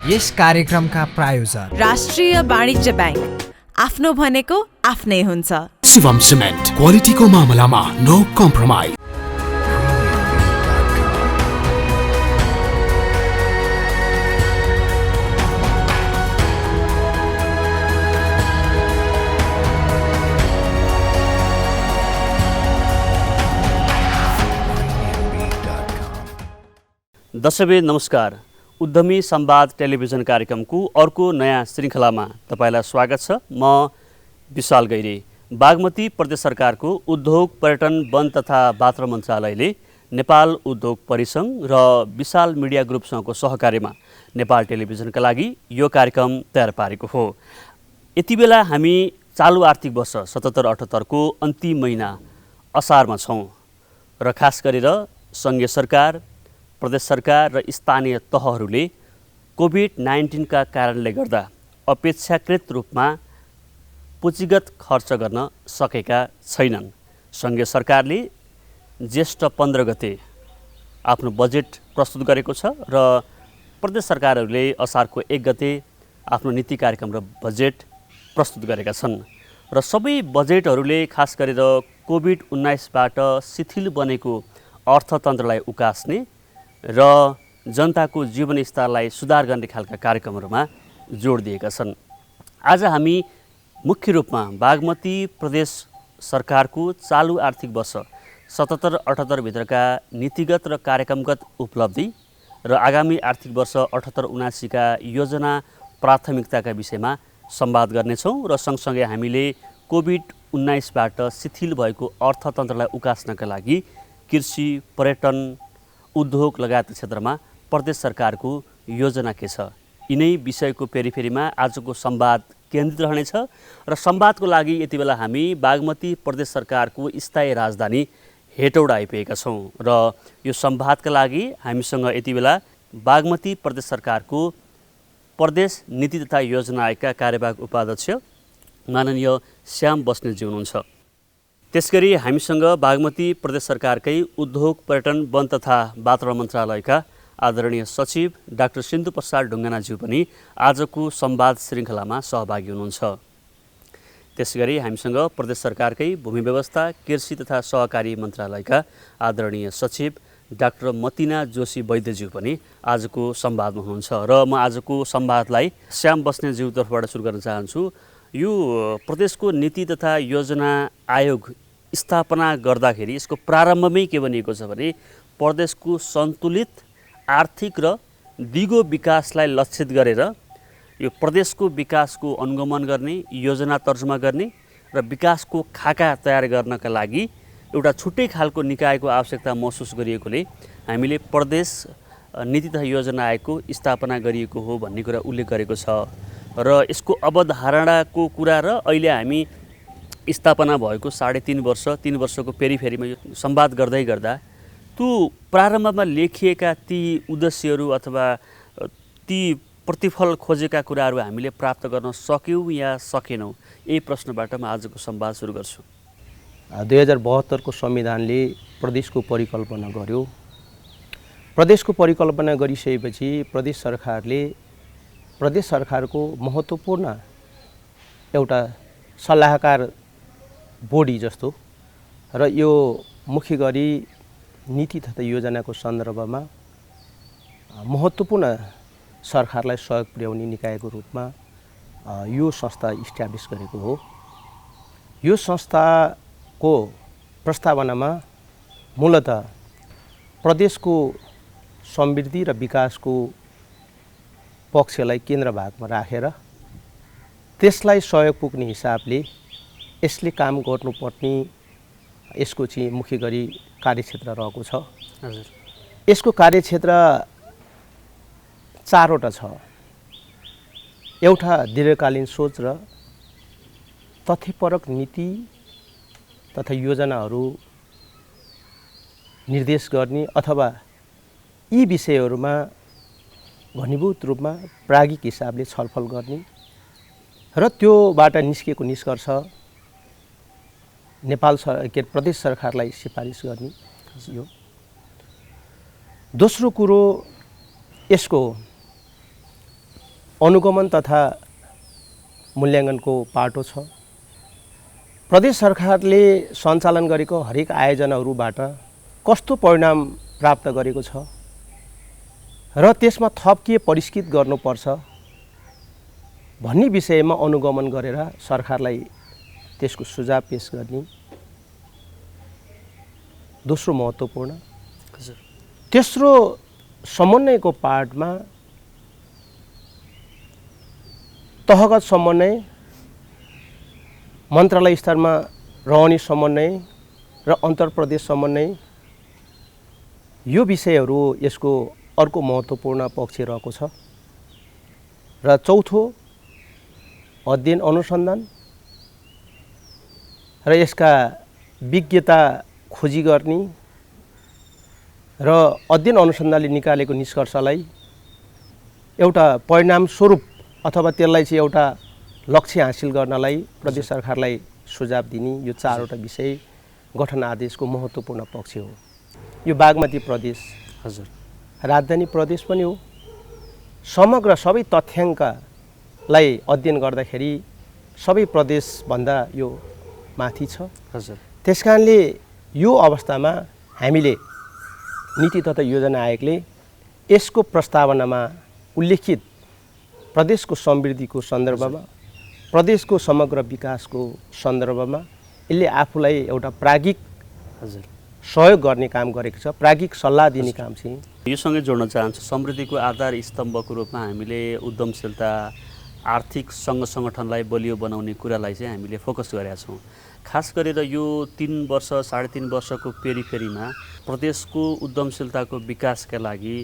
यस कार्यक्रमका प्रायोजक राष्ट्रिय वाणिज्य ब्याङ्क। आफ्नो भनेको आफ्नै हुन्छ। शिवम सिमेन्ट, क्वालिटीको मामलामा नो कम्प्रोमाइज। दर्शकवृन्द नमस्कार। उद्यमी संवाद टेलिभिजन कार्यक्रमको अर्को नयाँ श्रृङ्खलामा तपाईलाई स्वागत छ। म विशाल गैरे। बागमती प्रदेश सरकारको उद्योग पर्यटन वन तथा वातावरण मन्त्रालयले नेपाल उद्योग परिसंघ र विशाल मिडिया ग्रुपसँगको सहकार्यमा नेपाल टेलिभिजनका लागि यो कार्यक्रम तयार पारेको हो। यति बेला हामी चालु आर्थिक वर्ष 77-78 को अन्तिम महिना असारमा छौँ र खास गरेर सङ्घीय सरकार, प्रदेश सरकार र स्थानीय तहहरूले कोभिड-19 का कारणले गर्दा अपेक्षाकृत रूपमा पुँजीगत खर्च गर्न सकेका छैनन्। सङ्घीय सरकारले ज्येष्ठ 15 गते आफ्नो बजेट प्रस्तुत गरेको छ र प्रदेश सरकारहरूले असारको 1 गते आफ्नो नीति कार्यक्रम र बजेट प्रस्तुत गरेका छन् र सबै बजेटहरूले खास गरेर कोभिड-19 बाट शिथिल बनेको अर्थतन्त्रलाई उकास्ने र जनताको जीवनस्तरलाई सुधार गर्ने खालका कार्यक्रमहरूमा जोड दिएका छन्। आज हामी मुख्य रूपमा बागमती प्रदेश सरकारको चालु आर्थिक वर्ष 77-78 भित्रका नीतिगत र कार्यक्रमगत उपलब्धि र आगामी आर्थिक वर्ष 78-79 का योजना प्राथमिकताका विषयमा संवाद गर्नेछौँ र सँगसँगै हामीले कोभिड-19 बाट शिथिल भएको अर्थतन्त्रलाई उकास्नका लागि कृषि, पर्यटन, उद्योग लगायत क्षेत्रमा प्रदेश सरकारको योजना के छ, यिनै विषयको पेरिफेरीमा आजको संवाद केन्द्रित रहनेछ र संवादको लागि यति बेला हामी बागमती प्रदेश सरकारको स्थायी राजधानी हेटौडा आइपुगेका छौँ र यो संवादका लागि हामीसँग यति बेला बागमती प्रदेश सरकारको प्रदेश नीति तथा योजना आयोगका कार्यवाहक उपाध्यक्ष माननीय श्याम बस्नेतजी हुनुहुन्छ। त्यसगरी हामीसँग बागमती प्रदेश सरकारकै उद्योग पर्यटन वन तथा वातावरण मन्त्रालयका आदरणीय सचिव डाक्टर सिन्धु प्रसाद ढुङ्गानाज्यू पनि आजको संवाद श्रृङ्खलामा सहभागी हुनुहुन्छ। त्यसगरी हामीसँग प्रदेश सरकारकै भूमि व्यवस्था, कृषि तथा सहकारी मन्त्रालयका आदरणीय सचिव डाक्टर मतिना जोशी वैद्यज्यू पनि आजको संवादमा हुनुहुन्छ र म आजको संवादलाई श्याम बस्नेतज्यू तर्फबाट सुरु गर्न चाहन्छु। यो प्रदेशको नीति तथा योजना आयोग स्थापना गर्दाखेरि यसको प्रारम्भमै के भनिएको छ भने प्रदेशको सन्तुलित आर्थिक र दिगो विकासलाई लक्षित गरेर यो प्रदेशको विकासको अनुगमन गर्ने, योजना तर्जुमा गर्ने र विकासको खाका तयार गर्नका लागि एउटा छुट्टै खालको निकायको आवश्यकता महसुस गरिएकोले हामीले प्रदेश नीति तथा योजना आयोगको स्थापना गरिएको हो भन्ने कुरा उल्लेख गरेको छ र यसको अवधारणाको कुरा र अहिले हामी स्थापना भएको 3.5 वर्ष 3 वर्षको पेरिफेरीमा यो संवाद गर्दै गर्दा त्यो प्रारम्भमा लेखिएका ती उद्देश्यहरू अथवा ती प्रतिफल खोजेका कुराहरू हामीले प्राप्त गर्न सक्यौँ या सकेनौँ, यही प्रश्नबाट म आजको संवाद सुरु गर्छु। 2072 को संविधानले प्रदेशको परिकल्पना गर्यो। प्रदेशको परिकल्पना गरिसकेपछि प्रदेश सरकारको महत्त्वपूर्ण एउटा सल्लाहकार बोडी जस्तो र यो मुख्य गरी नीति तथा योजनाको सन्दर्भमा महत्त्वपूर्ण सरकारलाई सहयोग पुर्याउने निकायको रूपमा यो संस्था इस्ट्याब्लिस गरेको हो। यो संस्थाको प्रस्तावनामा मूलतः प्रदेशको समृद्धि र विकासको पक्षलाई केन्द्र भागमा राखेर त्यसलाई सहयोग पुग्ने हिसाबले यसले काम गर्नुपर्ने यसको चाहिँ मुख्य गरी कार्यक्षेत्र रहेको छ। हजुर, यसको कार्यक्षेत्र 4 वटा छ। एउटा दीर्घकालीन सोच र तथ्यपरक नीति तथा योजनाहरू निर्देश गर्ने अथवा यी विषयहरूमा घनीभूत रूपमा प्राज्ञिक हिसाबले छलफल गर्ने र त्योबाट निस्केको निष्कर्ष नेपाल प्रदेश सरकारलाई सिफारिस गर्ने यो। दोस्रो कुरो यसको अनुगमन तथा मूल्याङ्कनको पाटो छ। प्रदेश सरकारले सञ्चालन गरेको हरेक आयोजनाहरूबाट कस्तो परिणाम प्राप्त गरेको छ र त्यसमा थप के परिष्कृत गर्नुपर्छ भन्ने विषयमा अनुगमन गरेर सरकारलाई त्यसको सुझाव पेश गर्ने दोस्रो महत्त्वपूर्ण। तेस्रो समन्वयको पार्टमा तहगत समन्वय, मन्त्रालय स्तरमा रहने समन्वय र अन्तर्प्रदेश समन्वय, यो विषयहरू यसको अर्को महत्त्वपूर्ण पक्ष रहेको छ। र चौथो अध्ययन अनुसन्धान र यसका विज्ञता खोजी गर्ने र अध्ययन अनुसन्धानले निकालेको निष्कर्षलाई एउटा परिणाम स्वरूप अथवा त्यसलाई चाहिँ एउटा लक्ष्य हासिल गर्नलाई प्रदेश सरकारलाई सुझाव दिने यो चारवटा विषय गठन आदेशको महत्त्वपूर्ण पक्ष हो। यो बागमती प्रदेश हजुर राजधानी प्रदेश पनि हो। समग्र सबै तथ्याङ्कलाई अध्ययन गर्दाखेरि सबै प्रदेशभन्दा यो माथि छ। हजुर त्यसकारणले यो अवस्थामा हामीले नीति तथा योजना आयोगले यसको प्रस्तावनामा उल्लेखित प्रदेशको समृद्धिको सन्दर्भमा, प्रदेशको समग्र विकासको सन्दर्भमा यसले आफूलाई एउटा प्राज्ञिक हजुर सहयोग गर्ने काम गरेको छ, प्राज्ञिक सल्लाह दिने काम चाहिँ। योसँगै जोड्न चाहन्छु, समृद्धिको आधार स्तम्भको रूपमा हामीले उद्यमशीलता, आर्थिक सङ्घ सङ्गठनलाई बलियो बनाउने कुरालाई चाहिँ हामीले फोकस गरेका छौँ। खास गरेर यो 3 वर्ष 3.5 वर्षको पेरिफेरीमा प्रदेशको उद्यमशीलताको विकासका लागि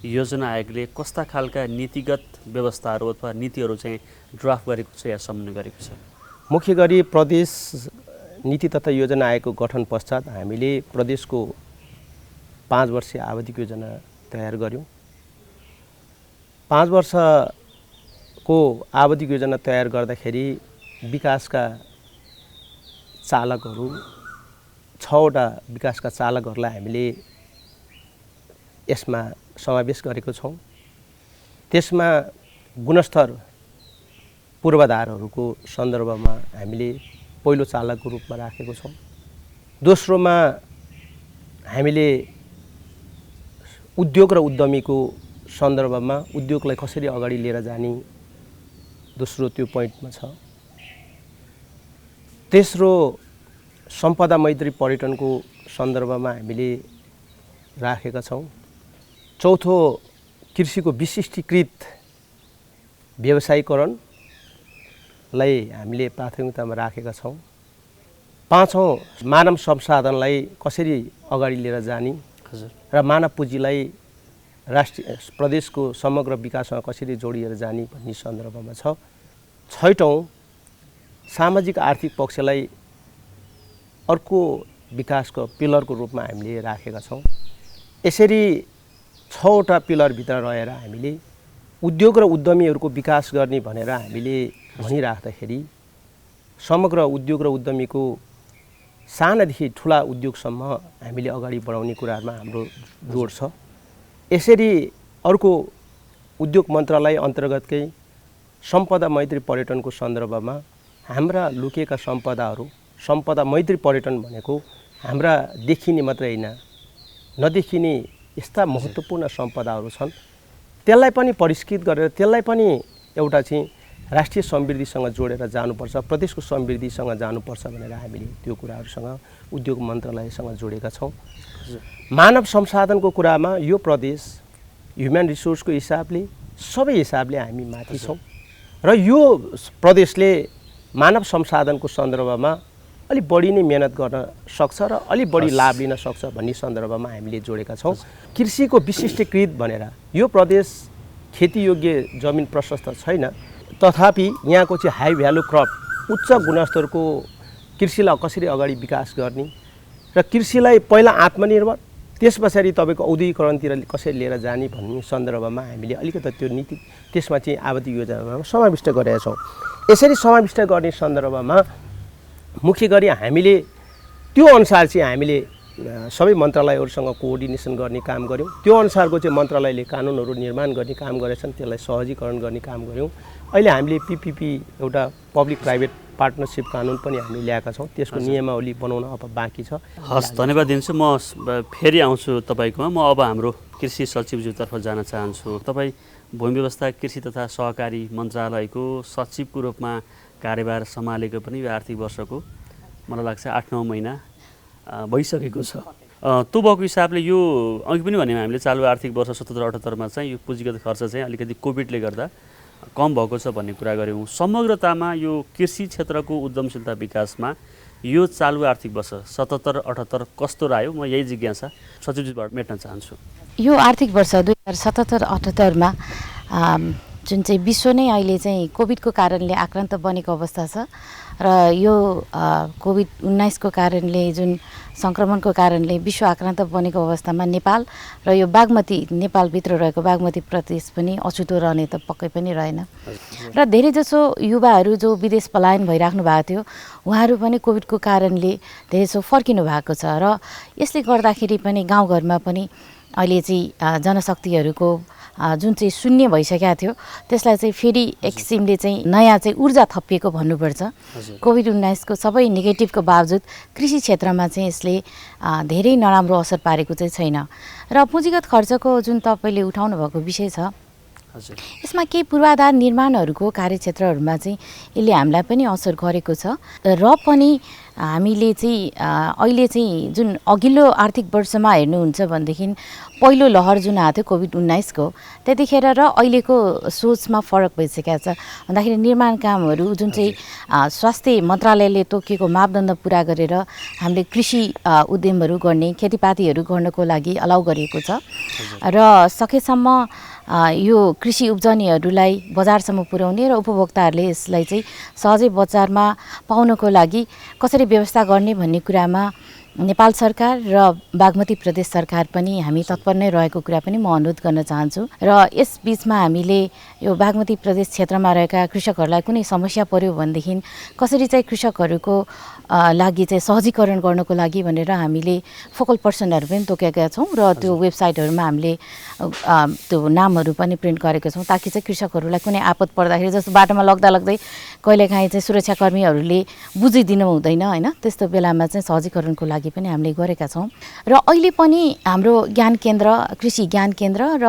योजना आयोगले कस्ता खालका नीतिगत व्यवस्थाहरू अथवा नीतिहरू चाहिँ ड्राफ्ट गरेको छ या समन्वय गरेको छ? मुख्य गरी प्रदेश नीति तथा योजना आयोगको गठन पश्चात हामीले प्रदेशको 5 वर्षीय आवधिक योजना तयार गऱ्यौँ। 5 वर्षको आवधिक योजना तयार गर्दाखेरि विकासका चालकहरू 6वटा विकासका चालकहरूलाई हामीले यसमा समावेश गरेको छौँ। त्यसमा गुणस्तर पूर्वाधारहरूको सन्दर्भमा हामीले पहिलो चालकको रूपमा राखेको छौँ। दोस्रोमा हामीले उद्योग र उद्यमीको सन्दर्भमा उद्योगलाई कसरी अगाडि लिएर जाने दोस्रो त्यो पोइन्टमा छ। तेस्रो सम्पदा मैत्री पर्यटनको सन्दर्भमा हामीले राखेका छौँ। चौथो कृषिको विशिष्टीकृत व्यवसायीकरणलाई हामीले प्राथमिकतामा राखेका छौँ। 5औँ मानव संसाधनलाई कसरी अगाडि लिएर जाने र मानव पुँजीलाई राष्ट्रिय प्रदेशको समग्र विकासमा कसरी जोडिएर जाने भन्ने सन्दर्भमा छ। 6औँ सामाजिक आर्थिक पक्षलाई अर्को विकासको पिलरको रूपमा हामीले राखेका छौँ। यसरी 6वटा पिलरभित्र रहेर हामीले उद्योग र उद्यमीहरूको विकास गर्ने भनेर हामीले भनिराख्दाखेरि समग्र उद्योग र उद्यमीको सानादेखि ठुला उद्योगसम्म हामीले अगाडि बढाउने कुराहरूमा हाम्रो जोड छ। यसरी अर्को उद्योग मन्त्रालय अन्तर्गतकै सम्पदा मैत्री पर्यटनको सन्दर्भमा हाम्रा लुकेका सम्पदाहरू, सम्पदा मैत्री पर्यटन भनेको हाम्रा देखिने मात्रै होइन, नदेखिने यस्ता महत्त्वपूर्ण सम्पदाहरू छन्, त्यसलाई पनि परिष्कृत गरेर त्यसलाई पनि एउटा चाहिँ राष्ट्रिय समृद्धिसँग जोडेर जानुपर्छ, प्रदेशको समृद्धिसँग जानुपर्छ भनेर हामीले त्यो कुराहरूसँग उद्योग मन्त्रालयसँग जोडेका छौँ। मानव संसाधनको कुरामा यो प्रदेश ह्युमन रिसोर्सको हिसाबले सबै हिसाबले हामी माथि छौँ र यो प्रदेशले मानव संसाधनको सन्दर्भमा अलि बढी नै मेहनत गर्न सक्छ र अलि बढी लाभ लिन सक्छ भन्ने सन्दर्भमा हामीले जोडेका छौँ। कृषिको विशिष्टीकृत भनेर यो प्रदेश खेतीयोग्य जमिन प्रशस्त छैन, तथापि यहाँको चाहिँ हाई भ्यालु क्रप, उच्च गुणस्तरको कृषिलाई कसरी अगाडि विकास गर्ने र कृषिलाई पहिला आत्मनिर्भर त्यस पछाडि तपाईँको औद्योगिकरणतिर कसरी लिएर जाने भन्ने सन्दर्भमा हामीले अलिकति त्यो नीति त्यसमा चाहिँ आवधिक योजनामा समाविष्ट गरेका छौँ। यसरी समाविष्ट गर्ने सन्दर्भमा मुख्य गरी हामीले त्यो अनुसार चाहिँ हामीले सबै मन्त्रालयहरूसँग कोअर्डिनेसन गर्ने काम गऱ्यौँ। त्यो अनुसारको चाहिँ मन्त्रालयले कानुनहरू निर्माण गर्ने काम गरेछन्, त्यसलाई सहजीकरण गर्ने काम गऱ्यौँ। अहिले हामीले PPP एउटा पब्लिक प्राइभेट पार्टनरसिप कानुन पनि हामी ल्याएका छौँ, त्यसको नियमावली बनाउन अब बाँकी छ। हस्, धन्यवाद दिन्छु। म फेरि आउँछु तपाईँकोमा। म अब हाम्रो कृषि सचिवज्यूतर्फ जान चाहन्छु। तपाईँ भूमि व्यवस्था कृषि तथा सहकारी मन्त्रालयको सचिवको रूपमा कार्यभार सम्हालेको पनि यो आर्थिक वर्षको मलाई लाग्छ 8-9 महिना भइसकेको छ। त्यो भएको हिसाबले यो अघि पनि भन्यौँ हामीले चालु आर्थिक वर्ष 77-78 मा चाहिँ यो पुँजीगत खर्च चाहिँ अलिकति कोभिडले गर्दा कम भएको छ भन्ने कुरा गऱ्यौँ। समग्रतामा यो कृषि क्षेत्रको उद्यमशीलता विकासमा यो चालु आर्थिक वर्ष 77-78 कस्तो रह्यो? म यही जिज्ञासा सचिवजीबाट मेट्न चाहन्छु। यो आर्थिक वर्ष 2077-78 मा जुन चाहिँ विश्व नै अहिले चाहिँ कोभिडको कारणले आक्रान्त बनेको अवस्था छ र यो कोभिड-19 को कारणले जुन सङ्क्रमणको कारणले विश्व आक्रान्त बनेको अवस्थामा नेपाल र यो बागमती नेपालभित्र रहेको बागमती प्रदेश पनि अछुतो रहने त पक्कै पनि रहेन र धेरैजसो युवाहरू जो विदेश पलायन भइराख्नु भएको थियो उहाँहरू पनि कोभिडको कारणले धेरैजसो फर्किनु भएको छ र यसले गर्दाखेरि पनि गाउँघरमा पनि अहिले चाहिँ जनशक्तिहरूको जुन चाहिँ शून्य भइसकेको थियो त्यसलाई चाहिँ फेरि एक किसिमले चाहिँ नयाँ चाहिँ ऊर्जा थपिएको भन्नुपर्छ। कोभिड-19 को सबै नेगेटिभको बावजुद कृषि क्षेत्रमा चाहिँ यसले धेरै नराम्रो असर पारेको चाहिँ छैन र पुँजीगत खर्चको जुन तपाईँले उठाउनु भएको विषय छ यसमा केही पूर्वाधार निर्माणहरूको कार्यक्षेत्रहरूमा चाहिँ यसले हामीलाई पनि असर गरेको छ र पनि हामीले चाहिँ अहिले चाहिँ जुन अघिल्लो आर्थिक वर्षमा हेर्नुहुन्छ भनेदेखि पहिलो लहर जुन आएको थियो कोभिड-19 को त्यतिखेर र अहिलेको सोचमा फरक भइसकेको छ भन्दाखेरि निर्माण कामहरू जुन चाहिँ स्वास्थ्य मन्त्रालयले तोकेको मापदण्ड पुरा गरेर हामीले कृषि उद्यमहरू गर्ने खेतीपातीहरू गर्नको लागि अलाउ गरिएको छ र सकेसम्म यो कृषि उब्जनीहरूलाई बजारसम्म पुर्याउने र उपभोक्ताहरूले यसलाई चाहिँ सहजै बजारमा पाउनको लागि कसरी व्यवस्था गर्ने भन्ने कुरामा नेपाल सरकार र बागमती प्रदेश सरकार पनि हामी तत्पर नै रहेको कुरा पनि म अनुरोध गर्न चाहन्छु र यस बीचमा हामीले यो बागमती प्रदेश क्षेत्रमा रहेका कृषकहरूलाई कुनै समस्या पर्यो भनेदेखि कसरी चाहिँ कृषकहरूको लागि चाहिँ सहजीकरण गर्नको लागि भनेर हामीले फोकल पर्सनहरू पनि तोकेका छौँ र त्यो वेबसाइटहरूमा हामीले त्यो नामहरू पनि प्रिन्ट गरेका छौँ ताकि चाहिँ कृषकहरूलाई कुनै आपद पर्दाखेरि जस्तो बाटोमा लग्दै कहिलेकाहीँ चाहिँ सुरक्षाकर्मीहरूले बुझिदिनु हुँदैन होइन त्यस्तो बेलामा चाहिँ सहजीकरणको लागि पनि हामीले गरेका छौँ र अहिले पनि हाम्रो ज्ञान केन्द्र कृषि ज्ञान केन्द्र र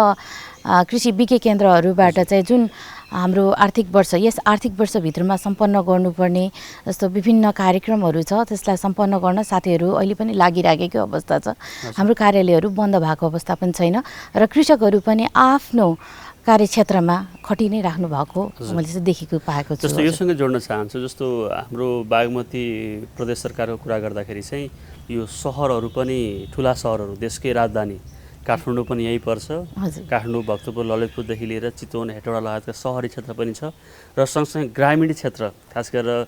कृषि विज्ञ केन्द्रहरूबाट चाहिँ जुन हाम्रो आर्थिक वर्ष यस आर्थिक वर्षभित्रमा सम्पन्न गर्नुपर्ने जस्तो विभिन्न कार्यक्रमहरू छ त्यसलाई सम्पन्न गर्न साथीहरू अहिले पनि लागिराखेको अवस्था छ। हाम्रो कार्यालयहरू बन्द भएको अवस्था पनि छैन र कृषकहरू पनि आफ्नो कार्यक्षेत्रमा खटि नै राख्नु भएको मैले चाहिँ देखेको पाएको छु। जस्तो योसँग जोड्न चाहन्छु जस्तो हाम्रो बागमती प्रदेश सरकारको कुरा गर्दाखेरि चाहिँ यो सहरहरू पनि ठुला सहरहरू देशकै राजधानी काठमाडौँ पनि यही पर्छ। काठमाडौँ भक्तपुर ललितपुरदेखि लिएर चितवन हेटौडा लगायतका सहरी क्षेत्र पनि छ र सँगसँगै ग्रामीण क्षेत्र खास गरेर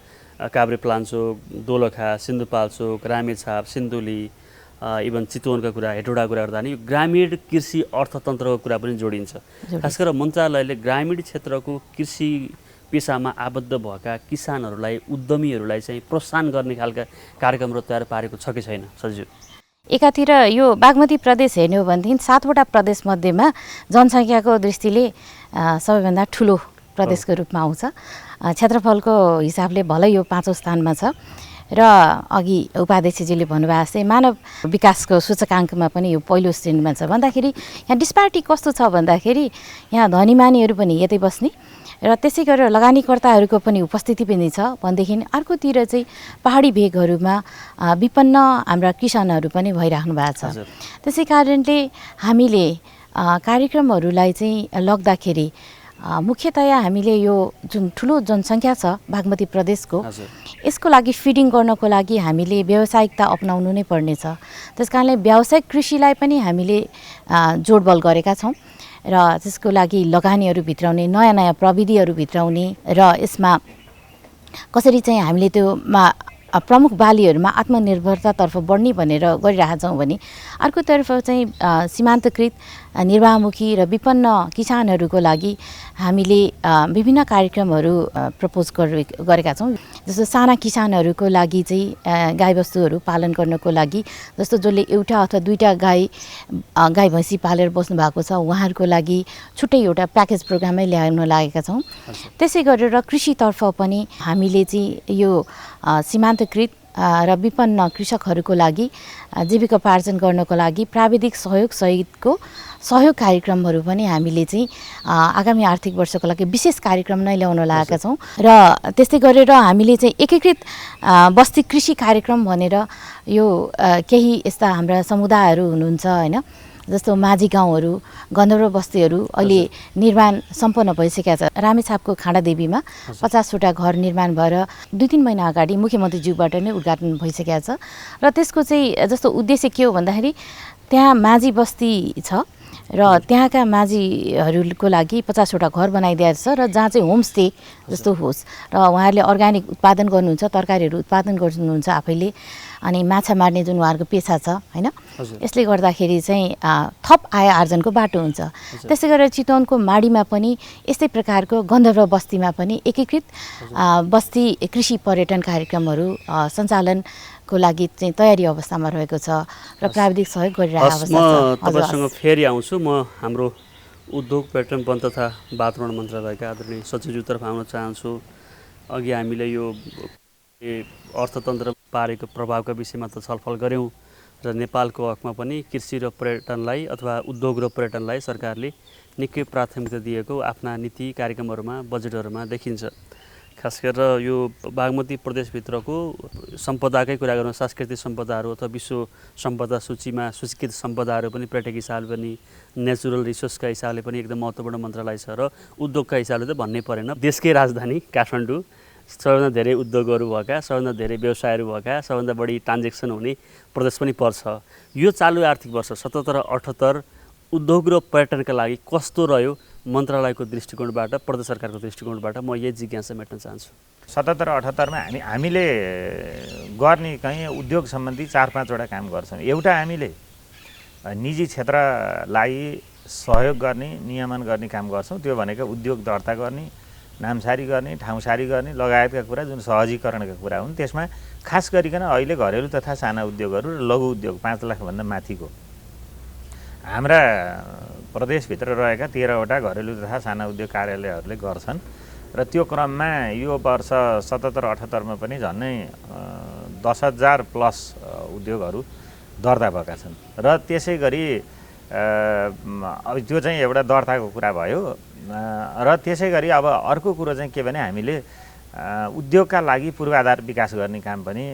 काभ्रेपलाञ्चोक दोलखा सिन्धुपाल्चोक रामेछाप सिन्धुली इभन चितवनका कुरा हेटौडाको कुरा गर्दा नि यो ग्रामीण कृषि अर्थतन्त्रको कुरा पनि जोडिन्छ। खास गरेर मन्त्रालयले ग्रामीण क्षेत्रको कृषि पेसामा आबद्ध भएका किसानहरूलाई उद्यमीहरूलाई चाहिँ प्रोत्साहन गर्ने खालका कार्यक्रमहरू तयार पारेको छ कि छैन सजिलो? एकातिर यो बागमती प्रदेश हेर्ने हो भनेदेखि 7वटा प्रदेश मध्येमा जनसङ्ख्याको दृष्टिले सबैभन्दा ठुलो प्रदेशको रूपमा आउँछ। क्षेत्रफलको हिसाबले भलै यो 5औं स्थानमा छ र अघि उपाध्यक्षजीले भन्नुभएको जस्तै मानव विकासको सूचकाङ्कमा पनि यो पहिलो श्रेणीमा छ भन्दाखेरि यहाँ डिस्प्यारिटी कस्तो छ भन्दाखेरि यहाँ धनीमानीहरू पनि यतै बस्ने र त्यसै गरेर लगानीकर्ताहरूको पनि उपस्थिति पनि छ भनेदेखि अर्कोतिर चाहिँ पहाडी भेगहरूमा विपन्न हाम्रा किसानहरू पनि भइराख्नु भएको छ। त्यसै कारणले हामीले कार्यक्रमहरूलाई चाहिँ लग्दाखेरि मुख्यतया हामीले यो जुन ठुलो जनसङ्ख्या छ बागमती प्रदेशको यसको लागि फिडिङ गर्नको लागि हामीले व्यावसायिकता अपनाउनु नै पर्नेछ। त्यस कारणले व्यावसायिक कृषिलाई पनि हामीले जोडबल गरेका छौँ र त्यसको लागि लगानीहरू भित्राउने नयाँ प्रविधिहरू भित्राउने र यसमा कसरी चाहिँ हामीले त्यो प्रमुख बालीहरूमा आत्मनिर्भरतातर्फ बढ्ने भनेर गरिरहेका छौँ भने अर्कोतर्फ चाहिँ सीमान्तकृत निर्वाहमुखी र विपन्न किसानहरूको लागि हामीले विभिन्न कार्यक्रमहरू प्रपोज गरेका छौँ। जस्तो साना किसानहरूको लागि चाहिँ गाईबस्तुहरू पालन गर्नको लागि, जस्तो जसले एउटा अथवा दुईटा गाई भैँसी पालेर बस्नु भएको छ उहाँहरूको लागि छुट्टै एउटा प्याकेज प्रोग्रामै ल्याउन लागेका छौँ। त्यसै गरेर कृषितर्फ पनि हामीले चाहिँ यो सीमान्तकृत र विपन्न कृषकहरूको लागि जीविकोपार्जन गर्नको लागि प्राविधिक सहयोग सहितको सहयोग कार्यक्रमहरू पनि हामीले चाहिँ आगामी आर्थिक वर्षको लागि विशेष कार्यक्रम नै ल्याउन लागेका छौँ। र त्यस्तै गरेर हामीले चाहिँ एकीकृत बस्ती कृषि कार्यक्रम भनेर यो केही यस्ता हाम्रा समुदायहरू हुनुहुन्छ होइन, जस्तो माझी गाउँहरू, गन्धर्व बस्तीहरू अहिले निर्माण सम्पन्न भइसकेका छ। रामेछापको खाँडादेवीमा 50वटा घर निर्माण भएर 2-3 महिना अगाडि मुख्यमन्त्रीज्यूबाट नै उद्घाटन भइसकेका छ। र त्यसको चाहिँ जस्तो उद्देश्य के हो भन्दाखेरि त्यहाँ माझी बस्ती छ र त्यहाँका माझीहरूको लागि 50वटा घर बनाइदिएको छ र जहाँ चाहिँ होमस्टे जस्तो होस् र उहाँहरूले अर्ग्यानिक उत्पादन गर्नुहुन्छ, तरकारीहरू उत्पादन गर्नुहुन्छ आफैले, अनि माछा मार्ने जुन उहाँहरूको पेसा छ होइन, यसले गर्दाखेरि चाहिँ थप आय आर्जनको बाटो हुन्छ। त्यसै गरेर चितवनको माडीमा पनि यस्तै प्रकारको गन्धर्व बस्तीमा पनि एकीकृत बस्ती कृषि पर्यटन कार्यक्रमहरू सञ्चालनको लागि चाहिँ तयारी अवस्थामा रहेको छ र प्राविधिक सहयोग गरिरहेको अवस्था छ। म तपाईसँग फेरि आउँछु। म हाम्रो उद्योग पर्यटन वन तथा वातावरण मन्त्रालयका आदरणीय सचिवज्यूतर्फ आउन चाहन्छु। अघि हामीले यो अर्थतन्त्र पारेको प्रभावका विषयमा त छलफल गऱ्यौँ र नेपालको हकमा पनि कृषि र पर्यटनलाई अथवा उद्योग र पर्यटनलाई सरकारले निकै प्राथमिकता दिएको आफ्ना नीति कार्यक्रमहरूमा बजेटहरूमा देखिन्छ। खास गरेर यो बागमती प्रदेशभित्रको सम्पदाकै कुरा गरौँ, सांस्कृतिक सम्पदाहरू अथवा विश्व सम्पदा सूचीमा सूचीकृत सम्पदाहरू पनि पर्यटक हिसाबले पनि नेचुरल रिसोर्सका हिसाबले पनि एकदम महत्त्वपूर्ण मन्त्रालय छ र उद्योगका हिसाबले त भन्नै परेन। देशकै राजधानी काठमाडौँ, सबैभन्दा धेरै उद्योगहरू भएका, सबैभन्दा धेरै व्यवसायहरू भएका, सबैभन्दा बढी ट्रान्जेक्सन हुने प्रदेश पनि पर्छ। यो चालु आर्थिक वर्ष 77-78 उद्योग र पर्यटनका लागि कस्तो रह्यो मन्त्रालयको दृष्टिकोणबाट, प्रदेश सरकारको दृष्टिकोणबाट? म यही जिज्ञासा मेट्न चाहन्छु। 77-78 मा हामीले गर्ने कहीँ उद्योग सम्बन्धी 4-5वटा काम गर्छौँ। एउटा हामीले निजी क्षेत्रलाई सहयोग गर्ने, नियमन गर्ने काम गर्छौँ। त्यो भनेको उद्योग दर्ता गर्ने, नामसारी गर्ने, ठाउँसारी गर्ने लगायतका कुरा जुन सहजीकरणका कुरा हुन्। त्यसमा खास गरिकन अहिले घरेलु तथा साना उद्योगहरू र लघु उद्योग 5 लाखभन्दा माथिको हाम्रा प्रदेशभित्र रहेका 13वटा घरेलु तथा साना उद्योग कार्यालयहरूले गर्छन्। र त्यो क्रममा यो वर्ष 77-78 मा पनि झन्नै 10,000 प्लस उद्योगहरू दर्ता भएका छन्। र त्यसै गरी अब त्यो चाहिँ एउटा दर्ताको कुरा भयो। र त्यसै गरी अब अर्को कुरो चाहिँ के भने हामीले उद्योगका लागि पूर्वाधार विकास गर्ने काम पनि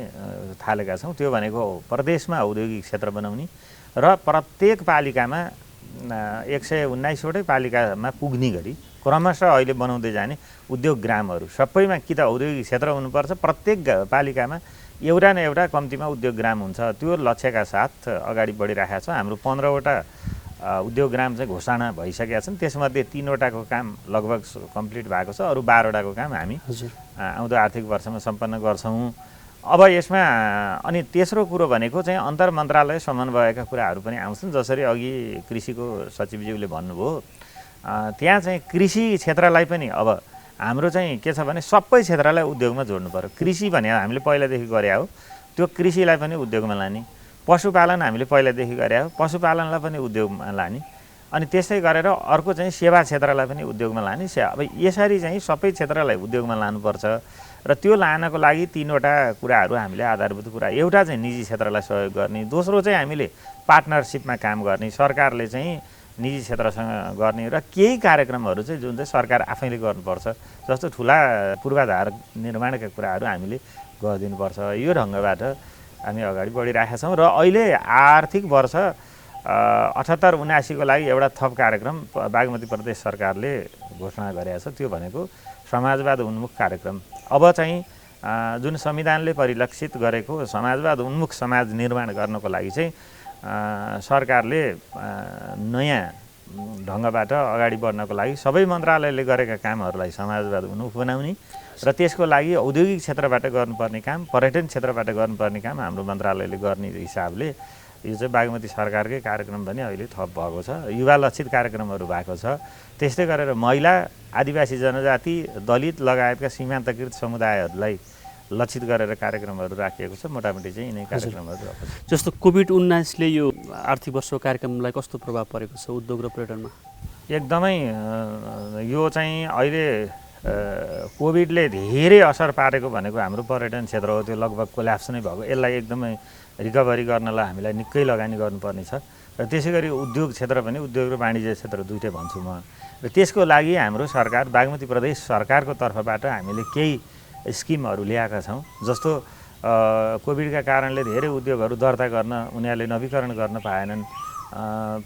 थालेका छौँ। त्यो भनेको प्रदेशमा औद्योगिक क्षेत्र बनाउने र प्रत्येक पालिकामा 119वटै पालिकामा पुग्ने गरी क्रमशः अहिले बनाउँदै जाने उद्योग ग्रामहरू। सबैमा कि त औद्योगिक क्षेत्र हुनुपर्छ, प्रत्येक पालिकामा एउटा न एउटा कम्तीमा उद्योग ग्राम हुन्छ। त्यो लक्ष्यका साथ अगाडि बढिरहेका छौँ। हाम्रो 15वटा उद्योग ग्राम चाहिँ घोषणा भइसकेका छन्। त्यसमध्ये 3वटाको काम लगभग कम्प्लिट भएको छ, अरू 12वटाको काम हामी आउँदो आर्थिक वर्षमा सम्पन्न गर्छौँ। अब यसमा अनि तेस्रो कुरो भनेको चाहिँ अन्तर मन्त्रालय समन्वयका कुराहरू पनि आउँछन्। जसरी अघि कृषिको सचिवज्यूले भन्नुभयो, त्यहाँ चाहिँ कृषि क्षेत्रलाई पनि अब हाम्रो चाहिँ के छ भने सबै क्षेत्रलाई उद्योगमा जोड्नु पर्यो। कृषि भने हामीले पहिलादेखि गरे हो, त्यो कृषिलाई पनि उद्योगमा लाने। पशुपालन हामीले पहिलादेखि गरे हो, पशुपालनलाई पनि उद्योगमा लाने। अनि त्यसै गरेर अर्को चाहिँ सेवा क्षेत्रलाई पनि उद्योगमा लाने। अब यसरी चाहिँ सबै क्षेत्रलाई उद्योगमा लानुपर्छ। र त्यो लानको लागि 3वटा कुराहरू हामीले आधारभूत कुरा, एउटा चाहिँ निजी क्षेत्रलाई सहयोग गर्ने, दोस्रो चाहिँ हामीले पार्टनरसिपमा काम गर्ने, सरकारले चाहिँ निजी क्षेत्रसँग गर्ने र केही कार्यक्रमहरू चाहिँ जुन चाहिँ सरकार आफैले गर्नुपर्छ, जस्तो ठुला पूर्वाधार निर्माणका कुराहरू हामीले गरिदिनुपर्छ। यो ढङ्गबाट हामी अगाडि बढिरहेका छौँ। र अहिले आर्थिक वर्ष 78-79 को लागि एउटा थप कार्यक्रम बागमती प्रदेश सरकारले घोषणा गरेको छ। त्यो भनेको समाजवाद उन्मुख कार्यक्रम। अब चाहिँ जुन संविधानले परिलक्षित गरेको समाजवाद उन्मुख समाज निर्माण गर्नको लागि चाहिँ सरकारले नयाँ ढङ्गबाट अगाडि बढ्नको लागि सबै मन्त्रालयले गरेका कामहरूलाई समाजवाद उन्मुख बनाउने र त्यसको लागि औद्योगिक क्षेत्रबाट गर्नुपर्ने काम, पर्यटन क्षेत्रबाट गर्नुपर्ने काम हाम्रो मन्त्रालयले गर्ने हिसाबले यो चाहिँ बागमती सरकारकै कार्यक्रम पनि अहिले थप भएको छ, युवा लक्षित कार्यक्रमहरू भएको छ। त्यस्तै गरेर महिला, आदिवासी जनजाति, दलित लगायतका सीमान्तकृत समुदायहरूलाई लक्षित गरेर कार्यक्रमहरू राखिएको छ। मोटामोटी चाहिँ यिनै कार्यक्रमहरू रहेको छ। जस्तो कोभिड-19ले यो आर्थिक वर्षको कार्यक्रमलाई कस्तो प्रभाव परेको छ उद्योग र पर्यटनमा? एकदमै यो चाहिँ अहिले कोभिडले धेरै असर पारेको भनेको हाम्रो पर्यटन क्षेत्र हो। त्यो लगभग कोल्याप्स नै भएको। यसलाई एकदमै रिकभरी गर्नलाई हामीलाई निकै लगानी गर्नुपर्ने छ। र त्यसै गरी उद्योग क्षेत्र पनि, उद्योग र वाणिज्य क्षेत्र दुइटै भन्छु म। र त्यसको लागि हाम्रो सरकार, बागमती प्रदेश सरकारको तर्फबाट हामीले केही स्किमहरू ल्याएका छौँ। जस्तो कोभिडका कारणले धेरै उद्योगहरू दर्ता गर्न उनीहरूले नवीकरण गर्न पाएनन्,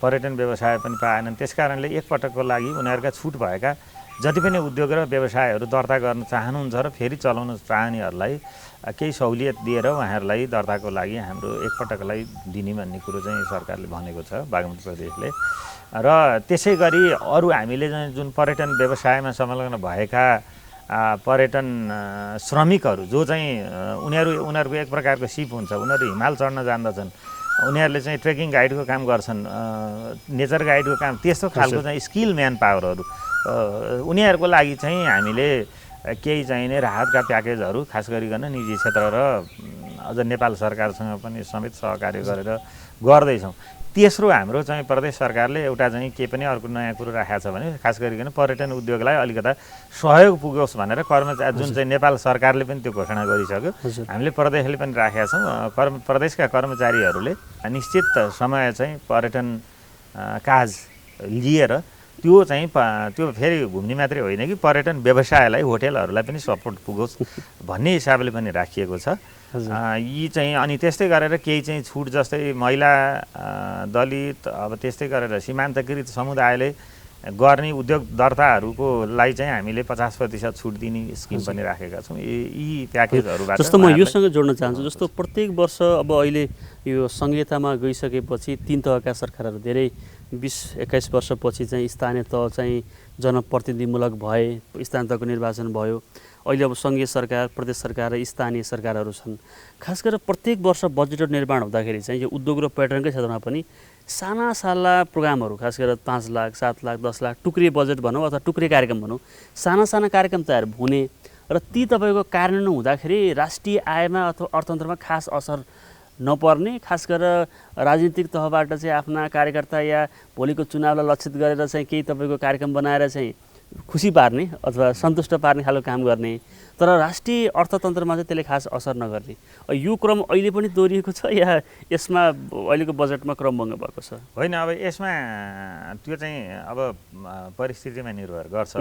पर्यटन व्यवसाय पनि पाएनन्। त्यस कारणले एकपटकको लागि उनीहरूका छुट भएका जति पनि उद्योग र व्यवसायहरू दर्ता गर्न चाहनुहुन्छ र फेरि चलाउन चाहनेहरूलाई केही सहुलियत दिएर उहाँहरूलाई दर्ताको लागि हाम्रो एकपटकलाई दिने भन्ने कुरो चाहिँ सरकारले भनेको छ, बागमती प्रदेशले। र त्यसै गरी अरू हामीले चाहिँ जुन पर्यटन व्यवसायमा संलग्न भएका पर्यटन श्रमिकहरू जो चाहिँ उनीहरूको एक प्रकारको सिप हुन्छ, उनीहरू हिमाल चढ्न जान्दछन्, उनीहरूले चाहिँ ट्रेकिङ गाइडको काम गर्छन्, नेचर गाइडको काम, त्यस्तो खालको चाहिँ स्किल म्यान पावरहरू उनीहरूको लागि चाहिँ हामीले केही चाहिने राहतका प्याकेजहरू खास गरिकन निजी क्षेत्र र अझ नेपाल सरकारसँग पनि समेत सहकार्य गरेर गर्दैछौँ। तेस्रो हाम्रो चाहिँ प्रदेश सरकारले एउटा चाहिँ केही पनि अर्को नयाँ कुरो राखेको छ भने खास गरिकन पर्यटन उद्योगलाई अलिकता सहयोग पुगोस् भनेर कर्मचारी जुन चाहिँ नेपाल सरकारले पनि त्यो घोषणा गरिसक्यो, हामीले प्रदेशले पनि राखेका छौँ। प्रदेशका कर्मचारीहरूले निश्चित समय चाहिँ पर्यटन काज लिएर त्यो चाहिँ त्यो फेरि घुम्ने मात्रै होइन कि पर्यटन व्यवसायलाई, होटेलहरूलाई पनि सपोर्ट पुगोस् भन्ने हिसाबले पनि राखिएको छ। यी चाहिँ अनि त्यस्तै गरेर केही चाहिँ छुट जस्तै महिला, दलित, अब त्यस्तै गरेर सीमान्तकृत समुदायले गर्ने उद्योग दर्ताहरूको लागि चाहिँ हामीले 50% छुट दिने स्किम पनि राखेका छौँ। यी प्याकेजहरूबाट जस्तो म योसँग जोड्न चाहन्छु, जस्तो प्रत्येक वर्ष अब अहिले यो संहितामा गइसकेपछि 3 तहका सरकारहरू धेरै 20-21 वर्षपछि चाहिँ स्थानीय तह चाहिँ जनप्रतिनिधिमूलक भए, स्थानीय तहको निर्वाचन भयो। अहिले अब सङ्घीय सरकार, प्रदेश सरकार र स्थानीय सरकारहरू छन्। खास गरेर प्रत्येक वर्ष बजेट निर्माण हुँदाखेरि चाहिँ यो उद्योग र पर्यटनकै क्षेत्रमा पनि साना प्रोग्रामहरू, खास गरेर 5 लाख, 7 लाख, 10 लाख टुक्रे बजेट भनौँ अथवा टुक्रे कार्यक्रम भनौँ, साना कार्यक्रम तयार हुने र ती तपाईँको कार्यान्वयन हुँदाखेरि राष्ट्रिय आयमा अथवा अर्थतन्त्रमा खास असर नपर्ने, खास गरेर राजनीतिक तहबाट चाहिँ आफ्ना कार्यकर्ता या भोलिको चुनावलाई लक्षित गरेर चाहिँ केही तपाईँको कार्यक्रम बनाएर चाहिँ खुसी पार्ने अथवा सन्तुष्ट पार्ने खालको काम गर्ने, तर राष्ट्रिय अर्थतन्त्रमा चाहिँ त्यसले खास असर नगर्ने, यो क्रम अहिले पनि दोहोरिएको छ या यसमा अहिलेको बजेटमा क्रमभङ्ग भएको छ? होइन, अब यसमा त्यो चाहिँ अब परिस्थितिमा निर्भर गर्छ।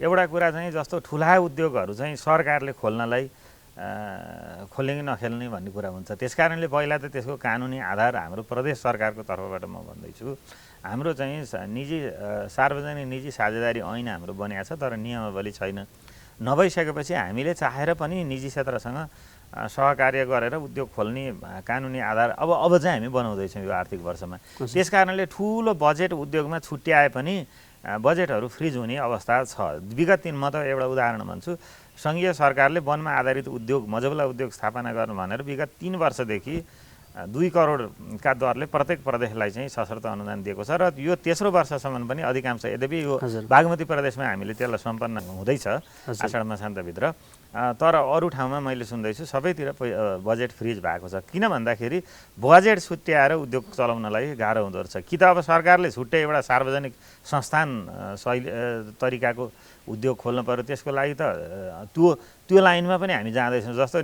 एउटा कुरा चाहिँ जस्तो ठुला उद्योगहरू चाहिँ सरकारले खोल्नलाई खोल्ने कि नखेल्ने भन्ने कुरा हुन्छ। त्यसकारणले पहिला त त्यसको कानुनी आधार हाम्रो प्रदेश सरकारको तर्फबाट म भन्दैछु, हाम्रो चाहिँ निजी सार्वजनिक निजी साझेदारी ऐन हाम्रो बनिएको छ, तर नियमावली छैन। नभइसकेपछि हामीले चाहेर पनि निजी क्षेत्रसँग सहकार्य गरेर उद्योग खोल्ने कानुनी आधार अब चाहिँ हामी बनाउँदैछौँ यो आर्थिक वर्षमा। त्यस कारणले ठुलो बजेट उद्योगमा छुट्याए पनि बजेटहरू फ्रिज हुने अवस्था छ। विगत दिनमा त एउटा उदाहरण भन्छु, सङ्घीय सरकारले वनमा आधारित उद्योग, मजबुला उद्योग स्थापना गर्नु भनेर विगत 3 वर्षदेखि 2 करोडका दरले प्रत्येक प्रदेशलाई चाहिँ सशर्त अनुदान दिएको छ। र यो तेस्रो वर्षसम्म पनि अधिकांश, यद्यपि यो बागमती प्रदेशमा हामीले त्यसलाई सम्पन्न हुँदैछ आषाढ मसान्तभित्र, तर अरू ठाउँमा मैले सुन्दैछु सबैतिर बजेट फ्रिज भएको छ। किन भन्दाखेरि बजेट छुट्याएर उद्योग चलाउनलाई गाह्रो हुँदो रहेछ। कि त अब सरकारले छुट्टै एउटा सार्वजनिक संस्थान तरिकाको उद्योग खोल्नु पर्यो, त्यसको लागि त त्यो लाइनमा पनि हामी जाँदैछौँ। जस्तो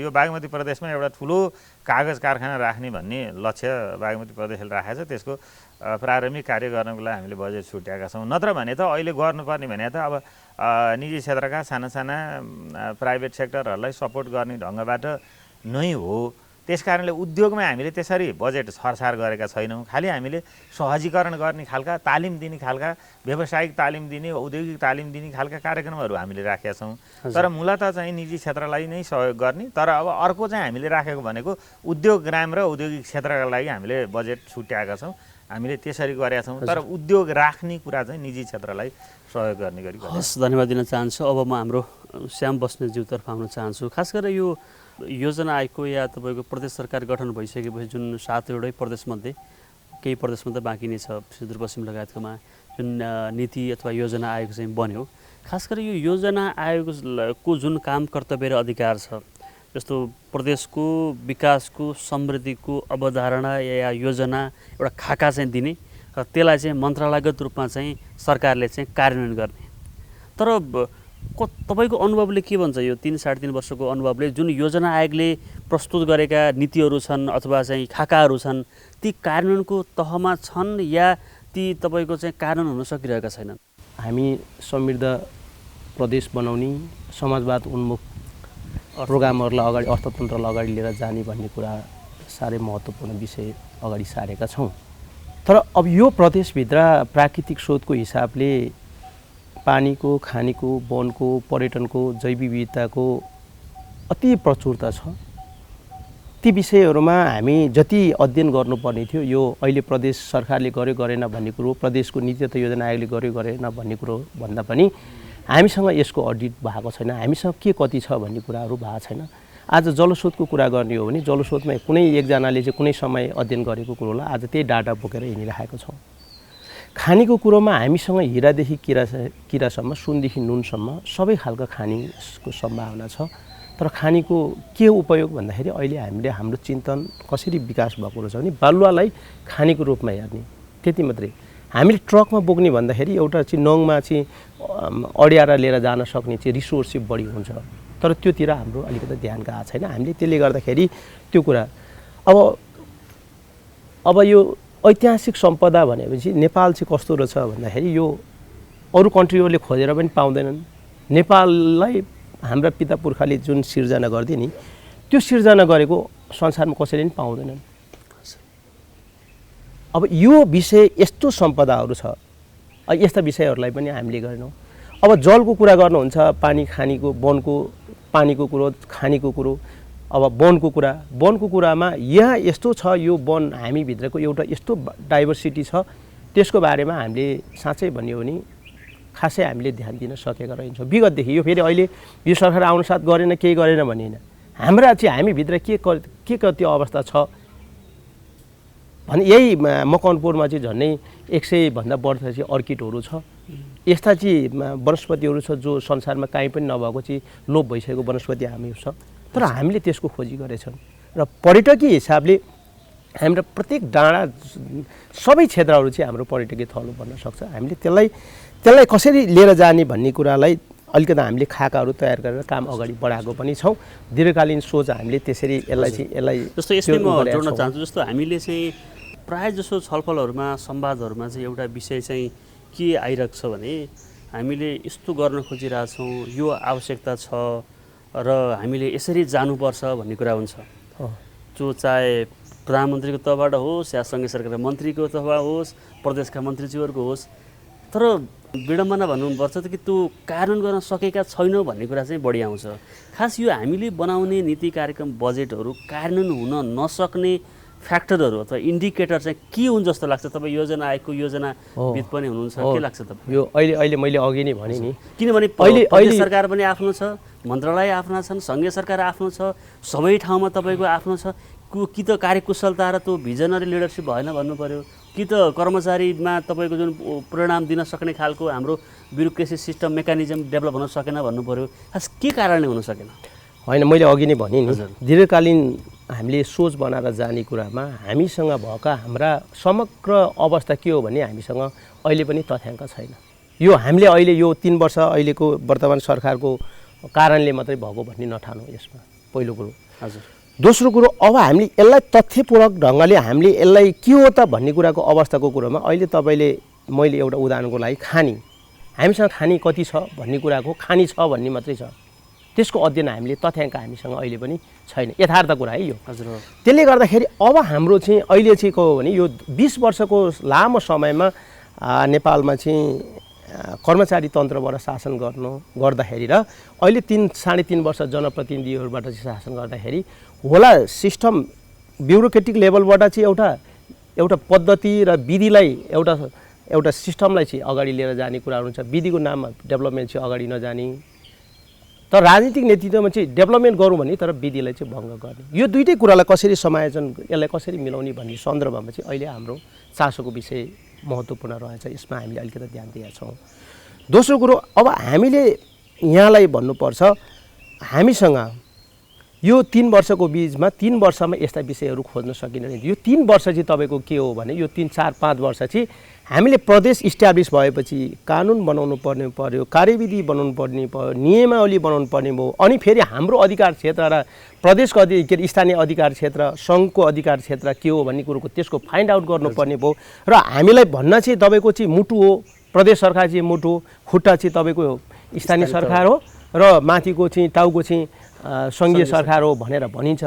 यो बागमती प्रदेशमा एउटा ठुलो कागज कारखाना राख्ने भन्ने लक्ष्य बागमती प्रदेशले राखेको छ। त्यसको प्रारम्भिक कार्य गर्नको लागि हामीले बजेट छुट्याएका छौँ। नत्र भने त अहिले गर्नुपर्ने भने त अब निजी क्षेत्रका साना प्राइभेट सेक्टरहरूलाई सपोर्ट गर्ने ढङ्गबाट नै हो। त्यस कारणले उद्योगमा हामीले त्यसरी बजेट छरछार गरेका छैनौँ। खालि हामीले सहजीकरण गर्ने खालका, तालिम दिने खालका, व्यावसायिक तालिम दिने, औद्योगिक तालिम दिने खालका कार्यक्रमहरू हामीले राखेका छौँ। तर मूलतः चाहिँ निजी क्षेत्रलाई नै सहयोग गर्ने। तर अब अर्को चाहिँ हामीले राखेको भनेको उद्योग ग्राम र औद्योगिक क्षेत्रका लागि हामीले बजेट छुट्याएका छौँ। हामीले त्यसरी गरेका छौँ। तर उद्योग राख्ने कुरा चाहिँ निजी क्षेत्रलाई सहयोग गर्ने गरी। हस्, धन्यवाद दिन चाहन्छु। अब म हाम्रो श्याम बस्नेतज्यूतर्फ आउन चाहन्छु। खास गरेर यो योजना आयोगको या तपाईँको प्रदेश सरकार गठन भइसकेपछि जुन 7वटै प्रदेशमध्ये केही प्रदेशमा त बाँकी नै छ सुदूरपश्चिम लगायतकोमा जुन नीति अथवा योजना आयोग चाहिँ बन्यो, खास गरी यो योजना आयोगको जुन काम कर्तव्य र अधिकार छ, जस्तो प्रदेशको विकासको समृद्धिको अवधारणा या योजना एउटा खाका चाहिँ दिने र त्यसलाई चाहिँ मन्त्रालयगत रूपमा चाहिँ सरकारले चाहिँ कार्यान्वयन गर्ने। तर तपाईँको अनुभवले के भन्छ, यो 3-3.5 वर्षको अनुभवले जुन योजना आयोगले प्रस्तुत गरेका नीतिहरू छन् अथवा चाहिँ खाकाहरू छन् ती कार्यान्वयनको तहमा छन् या ती तपाईँको चाहिँ कार्यान्वयन हुन सकिरहेका छैनन्? हामी समृद्ध प्रदेश बनाउने समाजवाद उन्मुख प्रोग्रामहरूलाई अगाडि अर्थतन्त्रलाई अगाडि लिएर जाने भन्ने कुरा साह्रै महत्त्वपूर्ण विषय अगाडि सारेका छौँ। तर अब यो प्रदेशभित्र प्राकृतिक स्रोतको हिसाबले पानीको, खानीको, वनको, पर्यटनको, जैव विविधताको अति प्रचुरता छ। ती विषयहरूमा हामी जति अध्ययन गर्नुपर्ने थियो यो अहिले प्रदेश सरकारले गर्यो गरेन भन्ने कुरो, प्रदेशको नीति तथा योजना आयोगले गर्यो गरेन भन्ने कुरो भन्दा पनि हामीसँग यसको अडिट भएको छैन, हामीसँग के कति छ भन्ने कुराहरू भएको छैन। आज जलस्रोतको कुरा गर्ने हो भने जलस्रोतमा कुनै एकजनाले चाहिँ कुनै समय अध्ययन गरेको कुरोलाई आज त्यही डाटा बोकेर हिँडिरहेको छौँ। खानीको कुरोमा हामीसँग हिरादेखि किरासम्म, सुनदेखि नुनसम्म सबै खालको खानीको सम्भावना छ। तर खानीको के उपयोग भन्दाखेरि अहिले हामीले हाम्रो चिन्तन कसरी विकास भएको रहेछ भने बालुवालाई खानीको रूपमा हेर्ने, त्यति मात्रै। हामीले ट्रकमा बोक्ने भन्दाखेरि एउटा चाहिँ नङमा चाहिँ अड्याएर लिएर जान सक्ने चाहिँ रिसोर्स चाहिँ बढी हुन्छ, तर त्योतिर हाम्रो अलिकति ध्यान गएको छैन। हामीले त्यसले गर्दाखेरि त्यो कुरा अब यो ऐतिहासिक सम्पदा भनेपछि नेपाल चाहिँ कस्तो रहेछ भन्दाखेरि यो अरू कन्ट्रीहरूले खोजेर पनि पाउँदैनन्। नेपाललाई हाम्रा पिता पुर्खाले जुन सिर्जना गर्थे नि त्यो सिर्जना गरेको संसारमा कसैले पनि पाउँदैनन्। अब यो विषय यस्तो सम्पदाहरू छ, यस्ता विषयहरूलाई पनि हामीले गरेनौँ। अब जलको कुरा गर्नुहुन्छ, पानी, खानीको, वनको, पानीको कुरो, खानीको कुरो, अब वनको कुरामा यहाँ यस्तो छ, यो वन हामीभित्रको एउटा यस्तो डाइभर्सिटी छ, त्यसको बारेमा हामीले साँच्चै भन्यो भने खासै हामीले ध्यान दिन सकेका रहन्छौँ विगतदेखि। यो फेरि अहिले यो सरकार आउनुसाथ गरेन, केही गरेन भन्ने होइन, हाम्रा चाहिँ हामीभित्र के कति अवस्था छ भने यही मकवानपुरमा चाहिँ झन्डै 100 भन्दा बढ्ता चाहिँ अर्किडहरू छ। यस्ता चाहिँ वनस्पतिहरू छ जो संसारमा कहीँ पनि नभएको चाहिँ लोप भइसकेको वनस्पति हामी छ, तर हामीले त्यसको खोजी गरेछौँ। र पर्यटकीय हिसाबले हाम्रो प्रत्येक डाँडा सबै क्षेत्रहरू चाहिँ हाम्रो पर्यटकीय थलो बन्न सक्छ। हामीले त्यसलाई कसरी लिएर जाने भन्ने कुरालाई अलिकति हामीले खाकाहरू तयार गरेर काम अगाडि बढाएको पनि छौँ। दीर्घकालीन सोच हामीले त्यसरी यसलाई जस्तो यसमै म जोड्न चाहन्छु, जस्तो हामीले चाहिँ प्रायः जसो छलफलहरूमा संवादहरूमा चाहिँ एउटा विषय चाहिँ के आइरहेको छ भने हामीले यस्तो गर्न खोजिरहेछौँ, यो आवश्यकता छ र हामीले यसरी जानुपर्छ भन्ने कुरा हुन्छ। जो चाहे प्रधानमन्त्रीको तहबाट होस् या सङ्घीय सरकारका मन्त्रीको तहबाट होस्, प्रदेशका मन्त्रीज्यूहरूको होस्, तर विडम्बना भन्नुपर्छ कि त्यो कार्यान्वयन गर्न सकेका छैनौँ भन्ने कुरा चाहिँ बढी आउँछ। खास यो हामीले बनाउने नीति कार्यक्रम बजेटहरू कार्यान्वयन हुन नसक्ने फ्याक्टरहरू अथवा इन्डिकेटर चाहिँ के हुन् जस्तो लाग्छ? तपाईँ योजना आयोगको योजनाविद पनि हुनुहुन्छ, के लाग्छ तपाईँ? यो अहिले मैले अघि नै भने नि, किनभने अहिले सरकार पनि आफ्नो छ, मन्त्रालय आफ्ना छन्, सङ्घीय सरकार आफ्नो छ, सबै ठाउँमा तपाईँको आफ्नो छ। कि त कार्यकुशलता र त्यो भिजनरी लिडरसिप भएन भन्नु पर्यो, कि त कर्मचारीमा तपाईँको जुन परिणाम दिन सक्ने खालको हाम्रो ब्युरोक्रेसी सिस्टम मेकानिजम डेभलप हुन सकेन भन्नु पर्यो। खास के कारणले हुन सकेन? होइन, मैले अघि नै भने नि, दीर्घकालीन हामीले सोच बनाएर जाने कुरामा हामीसँग भएका हाम्रा समग्र अवस्था के हो भने हामीसँग अहिले पनि तथ्याङ्क छैन। यो हामीले अहिले यो 3 वर्ष अहिलेको वर्तमान सरकारको कारणले मात्रै भएको भन्ने नठानौँ यसमा, पहिलो कुरो। हजुर। दोस्रो कुरो, अब हामीले यसलाई तथ्यपूर्वक ढङ्गले हामीले यसलाई के हो त भन्ने कुराको अवस्थाको कुरोमा अहिले मैले एउटा उदाहरणको लागि हामीसँग खानी कति छ भन्ने कुराको खानी छ भन्ने मात्रै छ, त्यसको अध्ययन हामीले तथ्याङ्क हामीसँग अहिले पनि छैन, यथार्थ कुरा है यो। हजुर। त्यसले गर्दाखेरि अब हाम्रो चाहिँ अहिले चाहिँ के हो भने यो 20 वर्षको लामो समयमा नेपालमा चाहिँ कर्मचारी तन्त्रबाट शासन गर्दाखेरि र अहिले 3-3.5 वर्ष जनप्रतिनिधिहरूबाट चाहिँ शासन गर्दाखेरि होला सिस्टम ब्युरोक्रेटिक लेभलबाट चाहिँ एउटा पद्धति र विधिलाई एउटा सिस्टमलाई चाहिँ अगाडि लिएर जाने कुराहरू हुन्छ। विधिको नाममा डेभलपमेन्ट चाहिँ अगाडि नजाने, तर राजनीतिक नेतृत्वमा चाहिँ डेभलपमेन्ट गरौँ भने तर विधिलाई चाहिँ भङ्ग गर्ने, यो दुईटै कुरालाई कसरी समायोजन, यसलाई कसरी मिलाउने भन्ने सन्दर्भमा चाहिँ अहिले हाम्रो चासोको विषय महत्त्वपूर्ण रहेछ। यसमा हामीले अलिकति ध्यान दिएका छौँ। दोस्रो कुरो, अब हामीले यहाँलाई भन्नुपर्छ, हामीसँग यो 3 वर्षको बिचमा 3 वर्षमा यस्ता विषयहरू खोज्न सकिँदैन। यो 3 वर्ष चाहिँ तपाईँको के हो भने यो 3, 4, 5 वर्ष चाहिँ हामीले प्रदेश इस्ट्याब्लिस भएपछि कानुन बनाउनु पर्ने पर्यो, कार्यविधि बनाउनु पर्ने पर्यो, नियमावली बनाउनु पर्ने भयो। अनि फेरि हाम्रो अधिकार क्षेत्र र प्रदेशको के अरे स्थानीय अधिकार क्षेत्र, सङ्घको अधिकार क्षेत्र के हो भन्ने कुरोको त्यसको फाइन्ड आउट गर्नुपर्ने भयो। र हामीलाई भन्न चाहिँ तपाईँको चाहिँ मुटु हो, प्रदेश सरकार चाहिँ मुटु, खुट्टा चाहिँ तपाईँको स्थानीय सरकार हो र माथिको चाहिँ टाउको चाहिँ सङ्घीय सरकार हो भनेर भनिन्छ।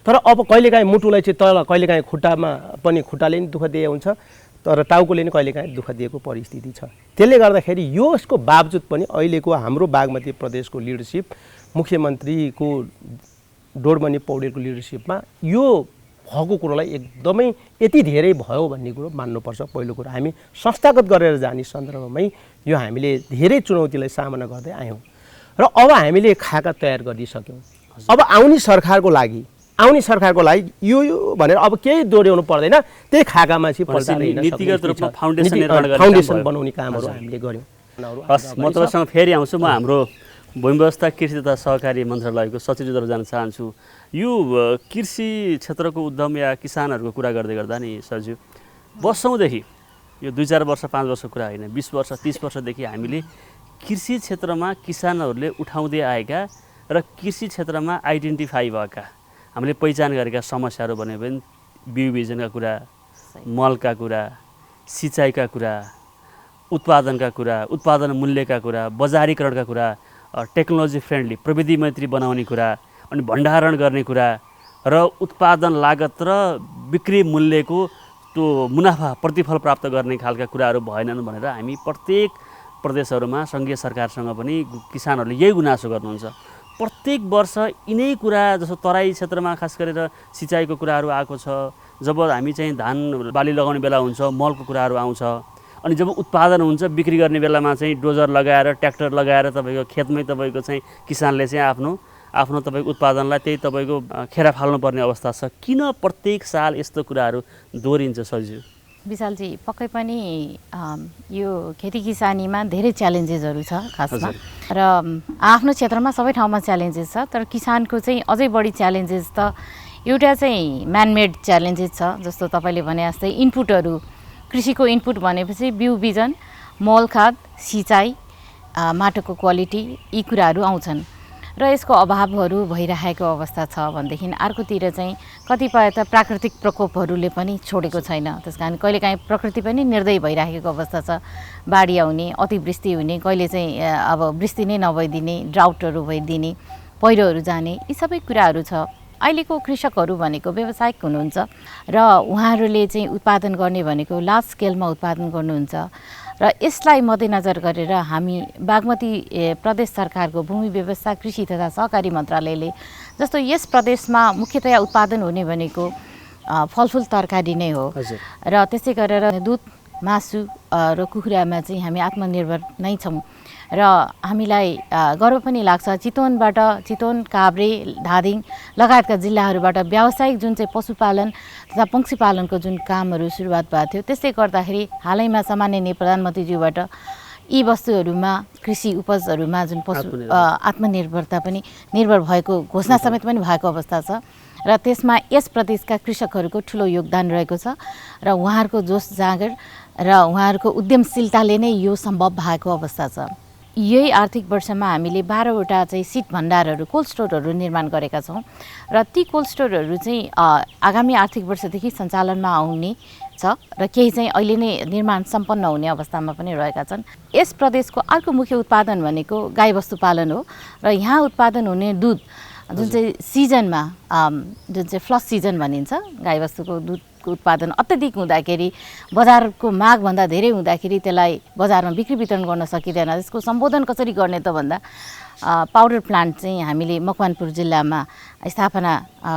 तर अब कहिलेकाहीँ मुटुलाई चाहिँ तल, कहिलेकाहीँ खुट्टामा पनि खुट्टाले नि दुःख दिए हुन्छ, तर टाउकोले नि कहिलेकाहीँ दुःख दिएको परिस्थिति छ। त्यसले गर्दाखेरि यसको बावजुद पनि अहिलेको हाम्रो बागमती प्रदेशको लिडरसिप, मुख्यमन्त्रीको डोरमणि पौडेलको लिडरसिपमा यो भएको कुरोलाई एकदमै यति धेरै भयो भन्ने कुरो मान्नुपर्छ। पहिलो कुरो, हामी संस्थागत गरेर जाने सन्दर्भमै यो हामीले धेरै चुनौतीलाई सामना गर्दै आयौँ र अब हामीले खाका तयार गरिसक्यौँ। अब आउने सरकारको लागि यो भनेर अब केही दोहोऱ्याउनु पर्दैन, त्यही खाकामा चाहिँ नीतिगत रूपमा फाउन्डेसन बनाउने कामहरू हामीले गऱ्यौँ। हस्, म तपाईँसँग फेरि आउँछु। म हाम्रो भूमि व्यवस्था, कृषि तथा सहकारी मन्त्रालयको सचिवतर्फ जान चाहन्छु। यो कृषि क्षेत्रको उद्यम या किसानहरूको कुरा गर्दै गर्दा नि सरज्यू, वर्षौँदेखि, यो 2-4 वर्ष 5 वर्षको कुरा होइन, 20 वर्ष 30 वर्षदेखि हामीले कृषि क्षेत्रमा किसानहरूले उठाउँदै आएका र कृषि क्षेत्रमा आइडेन्टिफाई भएका, हामीले पहिचान गरेका समस्याहरू भन्यो भने बिउ बिजनका कुरा, मलका कुरा, सिँचाइका कुरा, उत्पादनका कुरा, उत्पादन मूल्यका कुरा, बजारीकरणका कुरा, टेक्नोलोजी फ्रेन्डली प्रविधि मैत्री बनाउने कुरा, अनि भण्डारण गर्ने कुरा र उत्पादन लागत र बिक्री मूल्यको त्यो मुनाफा प्रतिफल प्राप्त गर्ने खालका कुराहरू भएनन् भनेर हामी प्रत्येक प्रदेशहरूमा सङ्घीय सरकारसँग पनि किसानहरूले यही गुनासो गर्नुहुन्छ। प्रत्येक वर्ष यिनै कुरा, जस्तो तराई क्षेत्रमा खास गरेर सिँचाइको कुराहरू आएको छ, जब हामी चाहिँ धान बाली लगाउने बेला हुन्छ मलको कुराहरू आउँछ, अनि जब उत्पादन हुन्छ बिक्री गर्ने बेलामा चाहिँ डोजर लगाएर ट्र्याक्टर लगाएर तपाईँको खेतमै तपाईँको चाहिँ किसानले चाहिँ आफ्नो तपाईँको उत्पादनलाई त्यही तपाईँको खेरा फाल्नुपर्ने अवस्था छ। किन प्रत्येक साल यस्तो कुराहरू दोहोरिन्छ सरज्यू? विशालजी, पक्कै पनि यो खेती किसानीमा धेरै च्यालेन्जेसहरू छ खासमा, र आफ्नो क्षेत्रमा सबै ठाउँमा च्यालेन्जेस छ। तर किसानको चाहिँ अझै बढी च्यालेन्जेस त एउटा चाहिँ म्यानमेड च्यालेन्जेस छ। जस्तो तपाईँले भने जस्तै इनपुटहरू, कृषिको इनपुट भनेपछि बिउ बिजन, मल खाद, सिँचाइ, माटोको क्वालिटी, यी कुराहरू आउँछन् र यसको अभावहरू भइरहेको अवस्था छ भनेदेखि अर्कोतिर चाहिँ कतिपय त प्राकृतिक प्रकोपहरूले पनि छोडेको छैन। त्यस कारण कहिलेकाहीँ प्रकृति पनि निर्दय भइरहेको अवस्था छ। बाढी आउने, अतिवृष्टि हुने, कहिले चाहिँ अब वृष्टि नै नभइदिने, ड्राउटहरू भइदिने, पहिरोहरू जाने, यी सबै कुराहरू छ। अहिलेको कृषकहरू भनेको व्यावसायिक हुनुहुन्छ र उहाँहरूले चाहिँ उत्पादन गर्ने भनेको लार्ज स्केलमा उत्पादन गर्नुहुन्छ र यसलाई मध्यनजर गरेर हामी बागमती प्रदेश सरकारको भूमि व्यवस्था, कृषि तथा सहकारी मन्त्रालयले जस्तो यस प्रदेशमा मुख्यतया उत्पादन हुने भनेको फलफुल तरकारी नै हो र त्यसै गरेर दुध, मासु र कुखुरामा चाहिँ हामी आत्मनिर्भर नै छौँ र हामीलाई गर्व पनि लाग्छ। चितवन, काभ्रे, धादिङ लगायतका जिल्लाहरूबाट व्यावसायिक जुन चाहिँ पशुपालन तथा पक्षीपालनको जुन कामहरू सुरुवात भएको थियो, त्यसले गर्दाखेरि हालैमा सामान्य प्रधानमन्त्रीज्यूबाट यी वस्तुहरूमा, कृषि उपजहरूमा जुन आत्मनिर्भरता पनि निर्भर भएको घोषणा समेत पनि भएको अवस्था छ र त्यसमा यस प्रदेशका कृषकहरूको ठुलो योगदान रहेको छ र उहाँहरूको जोस जाँगर र उहाँहरूको उद्यमशीलताले नै यो सम्भव भएको अवस्था छ। यही आर्थिक वर्षमा हामीले 12वटा चाहिँ शीत भण्डारहरू, कोल्ड स्टोरहरू निर्माण गरेका छौँ र ती कोल्ड स्टोरहरू चाहिँ आगामी आर्थिक वर्षदेखि सञ्चालनमा आउने छ र केही चाहिँ अहिले नै निर्माण सम्पन्न हुने अवस्थामा पनि रहेका छन्। यस प्रदेशको अर्को मुख्य उत्पादन भनेको गाईबस्तु पालन हो र यहाँ उत्पादन हुने दुध जुन चाहिँ सिजनमा, जुन चाहिँ फ्लस सिजन भनिन्छ, गाईबस्तुको दुधको उत्पादन अत्यधिक हुँदाखेरि, बजारको मागभन्दा धेरै हुँदाखेरि त्यसलाई बजारमा बिक्री वितरण गर्न सकिँदैन। त्यसको सम्बोधन कसरी गर्ने त भन्दा पाउडर प्लान्ट चाहिँ हामीले मकवानपुर जिल्लामा स्थापना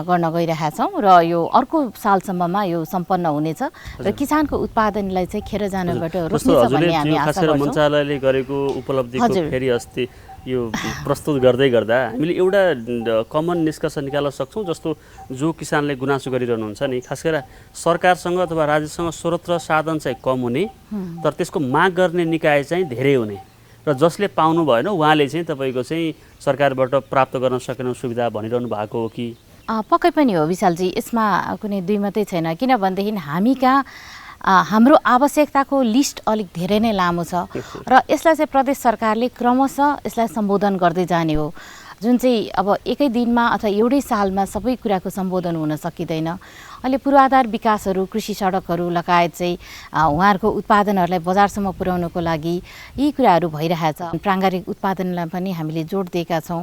गर्न गइरहेका छौँ र यो अर्को सालसम्ममा यो सम्पन्न हुनेछ र किसानको उत्पादनलाई चाहिँ खेर जानबाट रोक्नेछ भन्ने हामी आशा गर्छौँ। मन्त्रालयले गरेको उपलब्धिको फेरि अस्ति यो प्रस्तुत गर्दै गर्दा हामीले एउटा कमन निष्कर्ष निकाल्न सक्छौँ, जस्तो जो किसानले गुनासो गरिरहनुहुन्छ नि, खास गरेर सरकारसँग अथवा राज्यसँग स्रोत र साधन चाहिँ कम हुने, तर त्यसको माग गर्ने निकाय चाहिँ धेरै हुने, र जसले पाउनु भएन उहाँले चाहिँ तपाईँको चाहिँ सरकारबाट प्राप्त गर्न सकेन सुविधा भनिरहनु भएको हो कि? पक्कै पनि हो विशालजी, यसमा कुनै दुई मात्रै छैन। किनभनेदेखि हामी कहाँ हाम्रो आवश्यकताको लिस्ट अलिक धेरै नै लामो छ र यसलाई चाहिँ प्रदेश सरकारले क्रमशः यसलाई सम्बोधन गर्दै जाने हो, जुन चाहिँ अब एकै दिनमा अथवा एउटै सालमा सबै कुराको सम्बोधन हुन सकिँदैन। अहिले पूर्वाधार विकासहरू, कृषि सडकहरू लगायत चाहिँ उहाँहरूको उत्पादनहरूलाई बजारसम्म पुर्याउनको लागि यी कुराहरू भइरहेछ। प्राङ्गारिक उत्पादनलाई पनि हामीले जोड दिएका छौँ,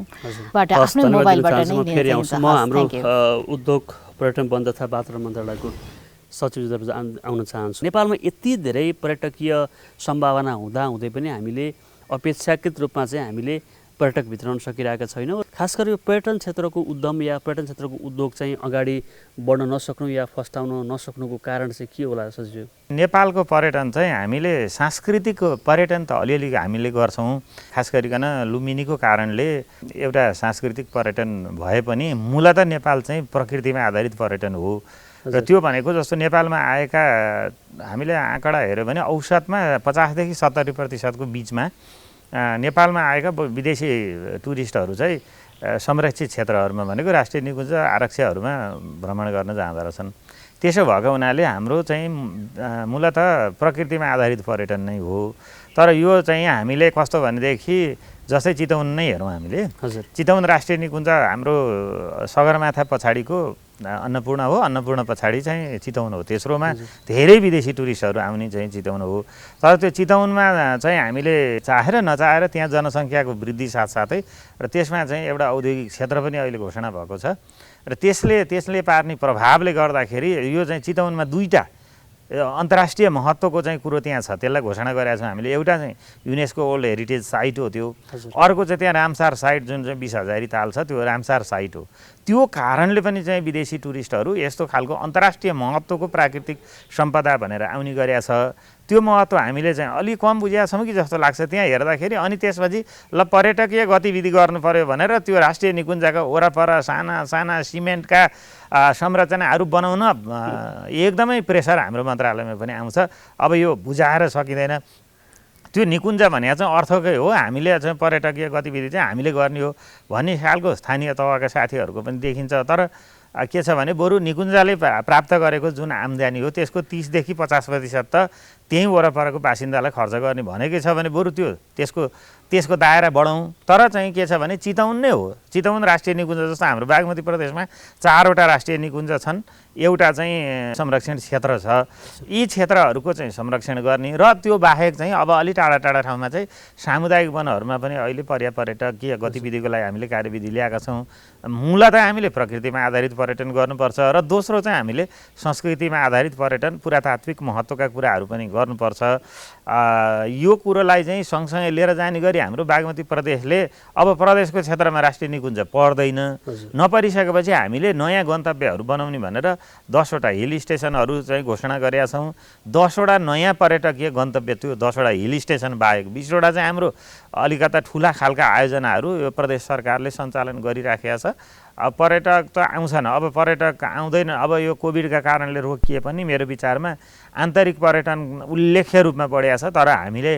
आफ्नो मोबाइलबाट नै म हाम्रो उद्योग पर्यटन वन तथा वातावरण मन्त्रालयको सचिव आउन चाहन्छु। नेपालमा यति धेरै पर्यटकीय सम्भावना हुँदै पनि हामीले अपेक्षाकृत रूपमा चाहिँ हामीले पर्यटक भित्राउन सकिरहेका छैनौँ। खास गरी यो पर्यटन क्षेत्रको उद्यम या पर्यटन क्षेत्रको उद्योग चाहिँ अगाडि बढ्न नसक्नु या फस्टाउन नसक्नुको कारण चाहिँ के होला सचिव? नेपालको पर्यटन चाहिँ हामीले सांस्कृतिक पर्यटन त अलिअलि हामीले गर्छौँ, खास गरिकन लुम्बिनीको कारणले एउटा सांस्कृतिक पर्यटन भए पनि मूलतः नेपाल चाहिँ प्रकृतिमा आधारित पर्यटन हो। र त्यो भनेको जस्तो नेपालमा आएका हामीले आँकडा हेऱ्यो भने औसतमा 50 देखि 70% बिचमा नेपालमा आएका विदेशी टुरिस्टहरू चाहिँ संरक्षित क्षेत्रहरूमा भनेको राष्ट्रिय निकुञ्ज आरक्षहरूमा भ्रमण गर्न जाँदो रहेछन्। त्यसो भएको हुनाले हाम्रो चाहिँ मूलतः प्रकृतिमा आधारित पर्यटन नै हो। तर यो चाहिँ हामीले कस्तो भनेदेखि जस्तै चितवन नै हेरौँ हामीले, चितवन राष्ट्रिय निकुञ्ज हाम्रो सगरमाथा पछाडिको अन्नपूर्ण हो, अन्नपूर्ण पछाडि चाहिँ चितवन हो, तेस्रोमा धेरै विदेशी टुरिस्टहरू आउने चाहिँ चितवन हो। तर त्यो चितवनमा चाहिँ हामीले चाहेर नचाहेर त्यहाँ जनसङ्ख्याको वृद्धि साथसाथै र त्यसमा चाहिँ एउटा औद्योगिक क्षेत्र पनि अहिले घोषणा भएको छ र त्यसले पार्ने प्रभावले गर्दाखेरि यो चाहिँ चितवनमा दुईवटा अन्तर्राष्ट्रिय महत्त्वको चाहिँ कुरो त्यहाँ छ, त्यसलाई घोषणा गरेका छौँ हामीले। एउटा चाहिँ युनेस्को वर्ल्ड हेरिटेज साइट हो त्यो, अर्को चाहिँ त्यहाँ रामसार साइट जुन चाहिँ 20,000 ताल छ त्यो रामसार साइट हो। त्यो कारणले पनि चाहिँ विदेशी टुरिस्टहरू यस्तो खालको अन्तर्राष्ट्रिय महत्त्वको प्राकृतिक सम्पदा भनेर आउने गरेका छ। त्यो महत्त्व हामीले चाहिँ अलिक कम बुझेका छौँ कि जस्तो लाग्छ त्यहाँ हेर्दाखेरि। अनि त्यसपछि ल पर्यटकीय गतिविधि गर्नु पर्यो भनेर त्यो राष्ट्रिय निकुञ्जका वरपर साना साना सिमेन्टका संरचनाहरू बनाउन एकदमै प्रेसर हाम्रो मन्त्रालयमा पनि आउँछ। अब यो बुझाएर सकिँदैन। त्यो निकुञ्ज भने चाहिँ अर्थकै हो, हामीले चाहिँ पर्यटकीय गतिविधि चाहिँ हामीले गर्ने हो भन्ने खालको स्थानीय तहका साथीहरूको पनि देखिन्छ। तर के छ भने बरु निकुञ्जले प्राप्त गरेको जुन आम्दानी हो त्यसको 30 देखि 50% त त्यहीँ वरपरको बासिन्दालाई खर्च गर्ने भनेकै छ भने बरु त्यसको दायरा बढाउँ। तर चाहिँ के छ भने चितवन नै हो, चितवन राष्ट्रिय निकुञ्ज जस्तो हाम्रो बागमती प्रदेशमा 4वटा राष्ट्रिय निकुञ्ज छन्, एउटा चाहिँ संरक्षण क्षेत्र छ। यी क्षेत्रहरूको चाहिँ संरक्षण गर्ने र त्यो बाहेक चाहिँ अब अलि टाढा टाढा ठाउँमा चाहिँ सामुदायिक वनहरूमा पनि अहिले पर्यटकीय गतिविधिको लागि हामीले कार्यविधि ल्याएका छौँ। मूलतः हामीले प्रकृतिमा आधारित पर्यटन गर्नुपर्छ र दोस्रो चाहिँ हामीले संस्कृतिमा आधारित पर्यटन, पुरातात्विक महत्त्वका कुराहरू पनि गर्नुपर्छ। यो कुरोलाई चाहिँ सँगसँगै लिएर जाने गरी हाम्रो बागमती प्रदेशले अब प्रदेशको क्षेत्रमा राष्ट्रिय निकुञ्ज पर्दैन, नपरिसकेपछि हामीले नयाँ गन्तव्यहरू बनाउने भनेर 10वटा हिल स्टेसनहरू चाहिँ घोषणा गरेका छौँ। 10वटा नयाँ पर्यटकीय गन्तव्य, त्यो 10वटा हिल स्टेसन बाहेक 20वटा चाहिँ हाम्रो अलिकता ठुला खालका आयोजनाहरू यो प्रदेश सरकारले सञ्चालन गरिराखेका छ। अब पर्यटक त आउँछन्, अब पर्यटक आउँदैन। अब यो कोभिडका कारणले रोकिए पनि मेरो विचारमा आन्तरिक पर्यटन उल्लेख्य रूपमा बढेको छ। तर हामीले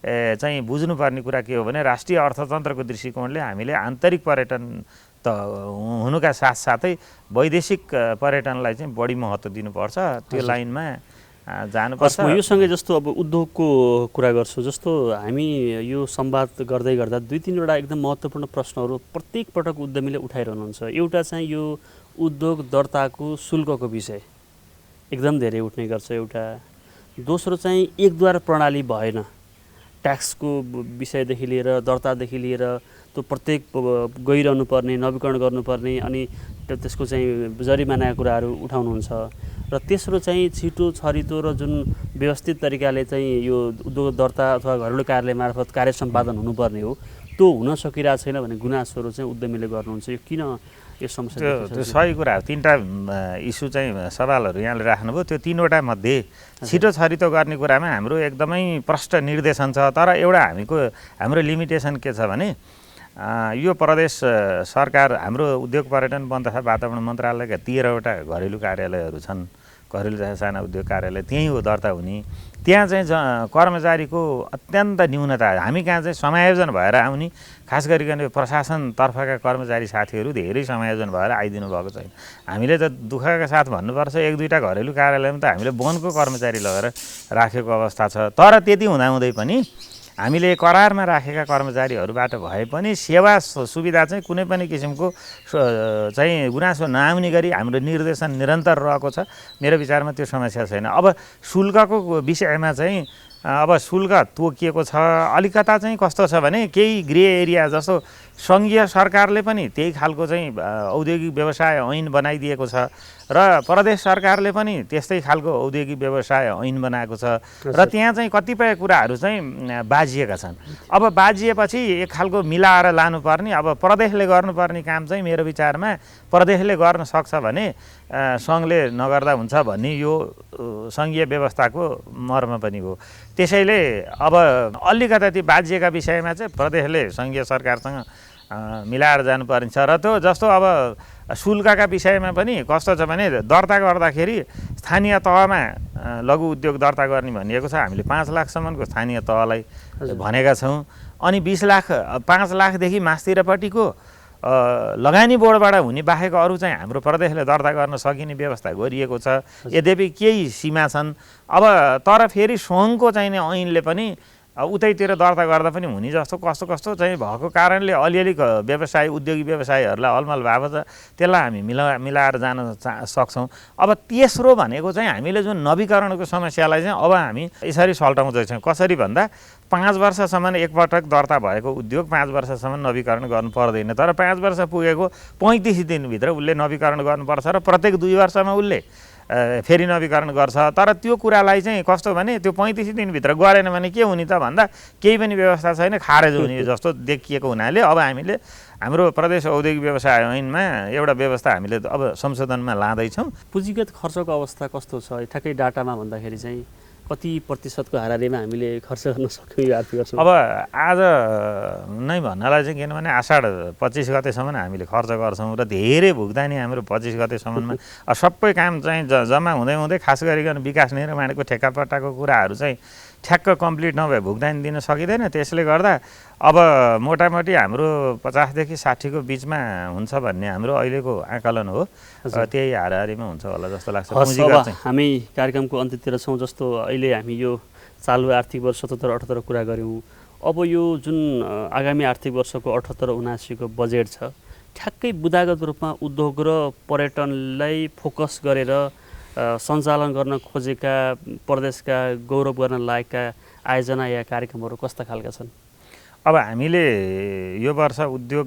चाहिँ बुझ्नुपर्ने कुरा के हो भने राष्ट्रिय अर्थतन्त्रको दृष्टिकोणले हामीले आन्तरिक पर्यटन त हुनुका साथसाथै वैदेशिक पर्यटनलाई चाहिँ बढी महत्त्व दिनुपर्छ, त्यो लाइनमा जानुपर्छ। यो सँगै जस्तो अब उद्योगको कुरा गर्छु, जस्तो हामी यो संवाद गर्दै गर्दा 2-3वटा एकदम महत्त्वपूर्ण प्रश्नहरू प्रत्येक पटक उद्यमीले उठाइरहनुहुन्छ। एउटा चाहिँ यो उद्योग दर्ताको शुल्कको विषय एकदम धेरै उठ्ने गर्छ एउटा। दोस्रो चाहिँ एकद्वार प्रणाली भएन, ट्याक्सको विषयदेखि लिएर दर्तादेखि लिएर त्यो प्रत्येक गइरहनु पर्ने, नवीकरण गर्नुपर्ने, अनि त्यसको चाहिँ जरिमानाका कुराहरू उठाउनुहुन्छ। र तेस्रो चाहिँ छिटो छरितो र जुन व्यवस्थित तरिकाले चाहिँ यो उद्योग दर्ता अथवा घरेलु कार्यालय मार्फत कार्य सम्पादन हुनुपर्ने हो, त्यो हुन सकिरहेको छैन भन्ने गुनासोहरू चाहिँ उद्यमीले गर्नुहुन्छ। यो किन यो समस्या? त्यो सही कुरा हो। 3टा इस्यु चाहिँ सवालहरू यहाँले राख्नुभयो। त्यो 3वटा मध्ये छिटो छरितो गर्ने कुरामा हाम्रो एकदमै प्रष्ट निर्देशन छ। तर एउटा हाम्रो लिमिटेसन के छ भने यो प्रदेश सरकार हाम्रो उद्योग पर्यटन वन तथा वातावरण मन्त्रालयका 13वटा घरेलु कार्यालयहरू छन्। घरेलु तथा साना उद्योग कार्यालय त्यहीँ हो दर्ता हुने। त्यहाँ चाहिँ कर्मचारीको अत्यन्त न्यूनता। हामी कहाँ चाहिँ समायोजन भएर आउने, खास गरिकन प्रशासनतर्फका कर्मचारी साथीहरू धेरै समायोजन भएर आइदिनु भएको छैन। हामीले त दुःखका साथ भन्नुपर्छ, 1-2टा घरेलु कार्यालयमा त हामीले वनको कर्मचारी लगेर राखेको अवस्था छ। तर त्यति हुँदाहुँदै पनि हामीले करारमा राखेका कर्मचारीहरूबाट भए पनि सेवा सुविधा चाहिँ कुनै पनि किसिमको चाहिँ गुनासो नआउने गरी हाम्रो निर्देशन निरन्तर रहेको छ। मेरो विचारमा त्यो समस्या छैन। अब शुल्कको विषयमा चाहिँ अब शुल्क तोकिएको छ। अलिकता चाहिँ कस्तो छ भने केही ग्रे एरिया, जस्तो सङ्घीय सरकारले पनि त्यही खालको चाहिँ औद्योगिक व्यवसाय ऐन बनाइदिएको छ र प्रदेश सरकारले पनि त्यस्तै खालको औद्योगिक व्यवसाय ऐन बनाएको छ र त्यहाँ चाहिँ कतिपय कुराहरू चाहिँ बाजिएका छन्। अब बाजिएपछि एक खालको मिलाएर लानुपर्ने, अब प्रदेशले गर्नुपर्ने काम चाहिँ मेरो विचारमा प्रदेशले गर्न सक्छ भने सङ्घले नगर्दा हुन्छ भन्ने यो सङ्घीय व्यवस्थाको मर्म पनि हो। त्यसैले अब अलिकता ती बाजिएका विषयमा चाहिँ प्रदेशले सङ्घीय सरकारसँग मिलाएर जानुपर्छ। र त्यो जस्तो अब शुल्कका विषयमा पनि कस्तो छ भने दर्ता गर्दाखेरि स्थानीय तहमा लघु उद्योग दर्ता गर्ने भनिएको छ। हामीले 5 लाखसम्मको स्थानीय तहलाई भनेका छौँ। अनि 20 लाख 5 लाखदेखि मास्तिरपट्टिको लगानी बोर्डबाट हुने बाहेक अरू चाहिँ हाम्रो प्रदेशले दर्ता गर्न सकिने व्यवस्था गरिएको छ। यद्यपि केही सीमा छन्। अब तर फेरि सङ्घको चाहिने ऐनले पनि उतैतिर दर्ता गर्दा पनि हुने जस्तो कस्तो चाहिँ भएको कारणले अलिअलि व्यवसाय उद्योगिक व्यवसायहरूलाई अलमल भएको छ। त्यसलाई हामी मिलाएर जान सक्छौँ। अब तेस्रो भनेको चाहिँ हामीले जुन नवीकरणको समस्यालाई चाहिँ अब हामी यसरी सल्टाउँदैछौँ। कसरी भन्दा 5 वर्षसम्म एकपटक दर्ता भएको उद्योग 5 वर्षसम्म नवीकरण गर्नु पर्दैन। तर 5 वर्ष पुगेको 35 दिनभित्र उसले नवीकरण गर्नुपर्छ र प्रत्येक 2 वर्षमा उसले फेरि नवीकरण गर्छ। तर त्यो कुरालाई चाहिँ कस्तो भने त्यो 35 दिनभित्र गरेन भने के हुने त भन्दा केही पनि व्यवस्था छैन, खारेज हुने जस्तो देखिएको हुनाले अब हामीले हाम्रो प्रदेश औद्योगिक व्यवसाय ऐनमा एउटा व्यवस्था हामीले अब संशोधनमा लाँदैछौँ। पुँजीगत खर्चको अवस्था कस्तो छ ठ्याक्कै डाटामा भन्दाखेरि चाहिँ कति प्रतिशतको हाराहारीमा हामीले खर्च गर्न सक्यौँ यो आर्थिक वर्षमा? अब आज नै भन्नलाई चाहिँ किनभने आषाढ 25 गतेसम्म हामीले खर्च गर्छौँ र धेरै भुक्तानी हाम्रो 25 गतेसम्ममा सबै काम चाहिँ जम्मा हुँदै हुँदै खास गरिकन विकास निर्माणको ठेक्कापट्टाको कुराहरू चाहिँ ठ्याक्क कम्प्लिट नभए भुक्तानी दिन सकिँदैन। त्यसले गर्दा अब मोटामोटी हाम्रो 50देखि 60को बिचमा हुन्छ भन्ने हाम्रो अहिलेको आकलन हो। त्यही हाराहारीमा हुन्छ होला जस्तो लाग्छ। हामी कार्यक्रमको अन्त्यतिर छौँ। जस्तो अहिले हामी यो चालु आर्थिक वर्ष 77-78 कुरा गऱ्यौँ। अब यो जुन आगामी आर्थिक वर्षको 78-79को बजेट छ, ठ्याक्कै बुदागत रूपमा उद्योग र पर्यटनलाई फोकस गरेर सञ्चालन गर्न खोजेका प्रदेशका गौरव गर्न लायकका आयोजना या कार्यक्रमहरू कस्ता खालका छन्? अब हामीले यो वर्ष उद्योग